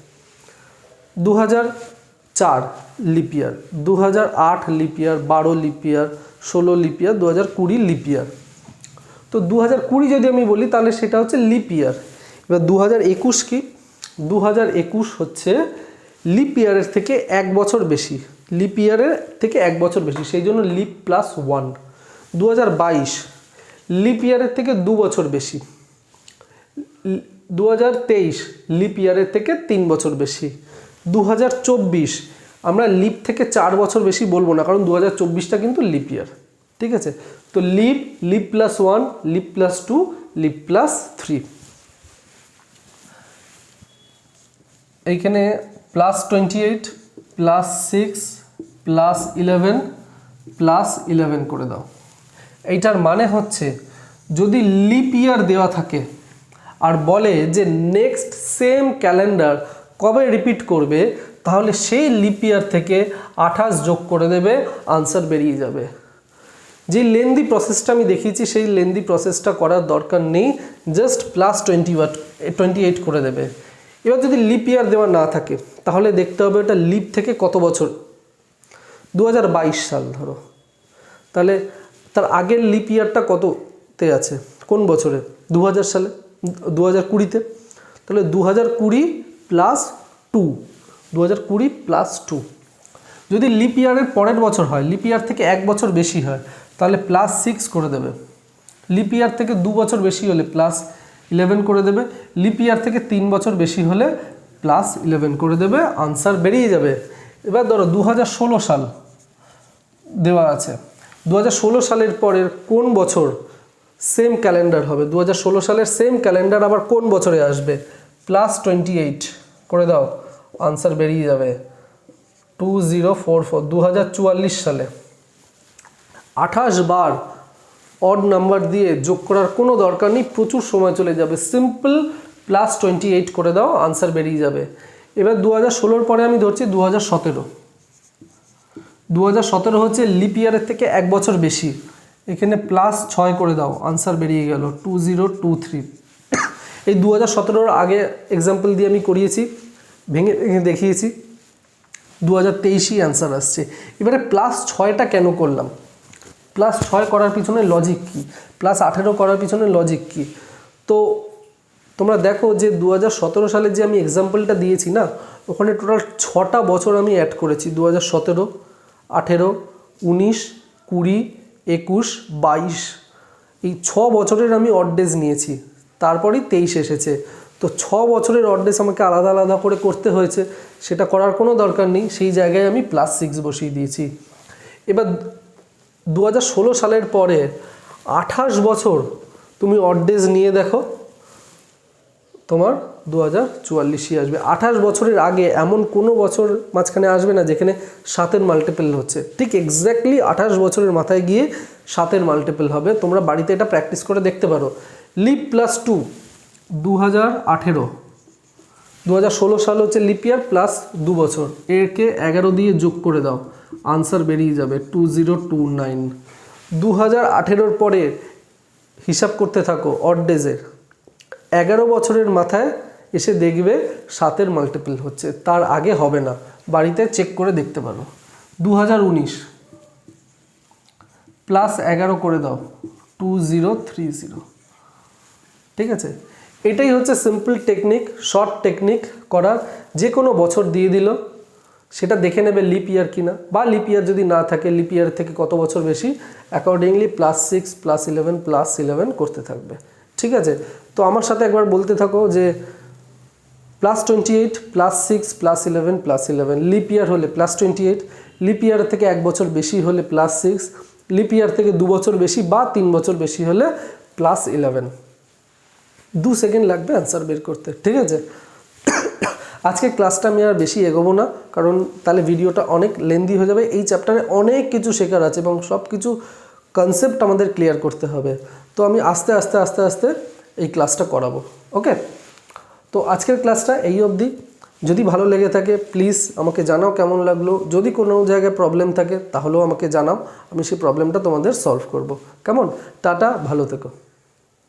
Speaker 1: 2004 লিপ ইয়ার, 2008 লিপ ইয়ার, 12 লিপ ইয়ার, 16 লিপ ইয়ার, 2020 লিপ ইয়ার। তো 2020 যদি আমি বলি তাহলে সেটা হচ্ছে লিপ ইয়ার। এবার 2021 কি, 2021 হচ্ছে লিপ ইয়ারের থেকে 1 বছর বেশি, লিপ ইয়ারের থেকে 1 বছর বেশি, সেই জন্য লিপ প্লাস 1। 2022 লিপ ইয়ারের থেকে 2 বছর বেশি, 2023 লিপ ইয়ারের থেকে 3 বছর বেশি, 2024 আমরা লিপ থেকে 4 বছর বেশি বলবো না, কারণ 2024টা কিন্তু লিপ ইয়ার। ঠিক আছে, তো leap, leap plus 1, leap plus 2, leap plus 3। এইখানে প্লাস 28 প্লাস 6 প্লাস 11 প্লাস 11 করে দাও। এইটার মানে হচ্ছে যদি লিপ ইয়ার দেওয়া থাকে আর বলে যে নেক্সট সেম ক্যালেন্ডার কবে রিপিট করবে, তাহলে সেই লিপ ইয়ার থেকে 28 যোগ করে দেবে, আনসার বেরিয়ে যাবে। যে লেন্দি প্রসেসটা আমি দেখিয়েছি সেই লেন্দি প্রসেসটা করার দরকার নেই, জাস্ট প্লাস 28 করে দেবে। এবার যদি লিপ ইয়ার দেওয়া না থাকে তাহলে দেখতে হবে এটা লিপ থেকে কত বছর, 2022 সাল ধরো, তাহলে তার আগের লিপ ইয়ারটা কততে আছে, কোন বছরে, 2000 সালে, 2020-তে, তাহলে 2020 প্লাস 2, 2020 প্লাস 2। যদি লিপ ইয়ারের পরের বছর হয়, লিপ ইয়ার থেকে 1 বছর বেশি হয়, তাহলে প্লাস 6 করে দেবে। লিপ ইয়ার থেকে 2 বছর বেশি হলে প্লাস 11 করে দেবে, লিপ ইয়ার থেকে 3 বছর বেশি হলে প্লাস 11 করে দেবে, আনসার বেরিয়ে যাবে। এবার ধরো 2016 সাল দেওয়া আছে, 2016 সালের পরের কোন বছর সেম ক্যালেন্ডার হবে, 2016 সালের সেম ক্যালেন্ডার আবার কোন বছরে আসবে, প্লাস 28 করে দাও, আনসার বেরিয়ে যাবে 2044, 2044 সালে। 28 বার অড নাম্বার দিয়ে যোগ করার কোনো দরকার নেই, প্রচুর সময় চলে যাবে, সিম্পল প্লাস 28 করে দাও, আনসার বেরিয়ে যাবে। এবার 2016-র পরে আমি ধরছি 2017, 2017 হচ্ছে লিপ ইয়ারের থেকে 1 বছর বেশি, এখানে প্লাস 6 করে দাও, আনসার বেরিয়ে গেল 2023। এই 2017-র আগে এক্সাম্পল দিয়ে আমি করিয়েছি, ভেঙে ভেঙে দেখিয়েছি, 2023ই অ্যান্সার আসছে। এবারে প্লাস 6টা কেন করলাম, প্লাস 6 করার পিছনে লজিক কী, প্লাস 18 করার পিছনে লজিক কী, তো তোমরা দেখো যে 2017 সালে যে আমি এক্সাম্পলটা দিয়েছি না, ওখানে টোটাল 6টা বছর আমি অ্যাড করেছি, 2017, 18, 19, 20, 21, 22, এই 6 বছরের আমি অড ডেজ নিয়েছি, তারপরেই 23 এসেছে। তো 6 বছরের অড ডেজ আমাকে আলাদা আলাদা করে করতে হয়েছে, সেটা করার কোনো দরকার নেই, সেই জায়গায় আমি প্লাস 6 বসিয়ে দিয়েছি। এবার 2016 সালের পরে 28 বছর তুমি অড ডেজ নিয়ে দেখো, তোমার 2044ই আসবে। 28 বছরের আগে এমন কোনো বছর মাঝখানে আসবে না যেখানে 7-এর মাল্টিপল হচ্ছে, ঠিক এক্স্যাক্টলি 28 বছরের মাথায় গিয়ে 7-এর মাল্টিপল হবে। তোমরা বাড়িতে এটা প্র্যাকটিস করে দেখতে পারো। লিপ প্লাস 2, 2018, 2016 সাল হচ্ছে লিপ ইয়ার প্লাস 2 বছর, একে 11 দিয়ে যোগ করে দাও, আনসার বেরিয়ে যাবে 2029। 2018-র পরে হিসাব করতে থাকো অড ডেজের, 11 বছরের মাথায় এসে দেখবে 7-এর মাল্টিপল হচ্ছে, তার আগে হবে না, বাড়িতে চেক করে দেখতে পারো। 2019 প্লাস 11 করে দাও, 2030। ঠিক আছে, এটাই হচ্ছে সিম্পল টেকনিক, শর্ট টেকনিক করার। যে কোনো বছর দিয়ে দিল, সেটা দেখে নেবে লিপ ইয়ার কিনা, বা লিপ ইয়ার যদি না থাকে লিপ ইয়ার থেকে কত বছর বেশি, অ্যাকর্ডিংলি প্লাস 6 প্লাস 11 প্লাস 11 করতে থাকবে। ঠিক আছে, তো আমার সাথে একবার বলতে থাকো যে plus 28 plus 6 plus 11 plus 11, lip ইয়ার হলে প্লাস 28, লিপ ইয়ার থেকে 1 বছর বেশি হলে প্লাস 6, লিপ ইয়ার থেকে 2 বছর বেশি বা 3 বছর বেশি হলে প্লাস 11। 2 সেকেন্ড লাগবে অ্যান্সার বের করতে। ঠিক আছে, আজকে ক্লাসটা আমি আর বেশি এগোবো না, কারণ তাহলে ভিডিওটা অনেক লেন্দি হয়ে যাবে। এই চ্যাপ্টারে অনেক কিছু শেখার আছে এবং সব কিছু কনসেপ্ট আমাদের ক্লিয়ার করতে হবে। তো আমি আস্তে আস্তে আস্তে আস্তে এই ক্লাসটা করাবো। ওকে, তো আজকের ক্লাসটা এই অবধি। যদি ভালো লেগে থাকে প্লিজ আমাকে জানাও কেমন লাগলো। যদি কোনো জায়গায় প্রবলেম থাকে তাহলেও আমাকে জানাও, আমি সেই প্রবলেমটা তোমাদের সলভ করব। কেমন? টাটা, ভালো থেকো।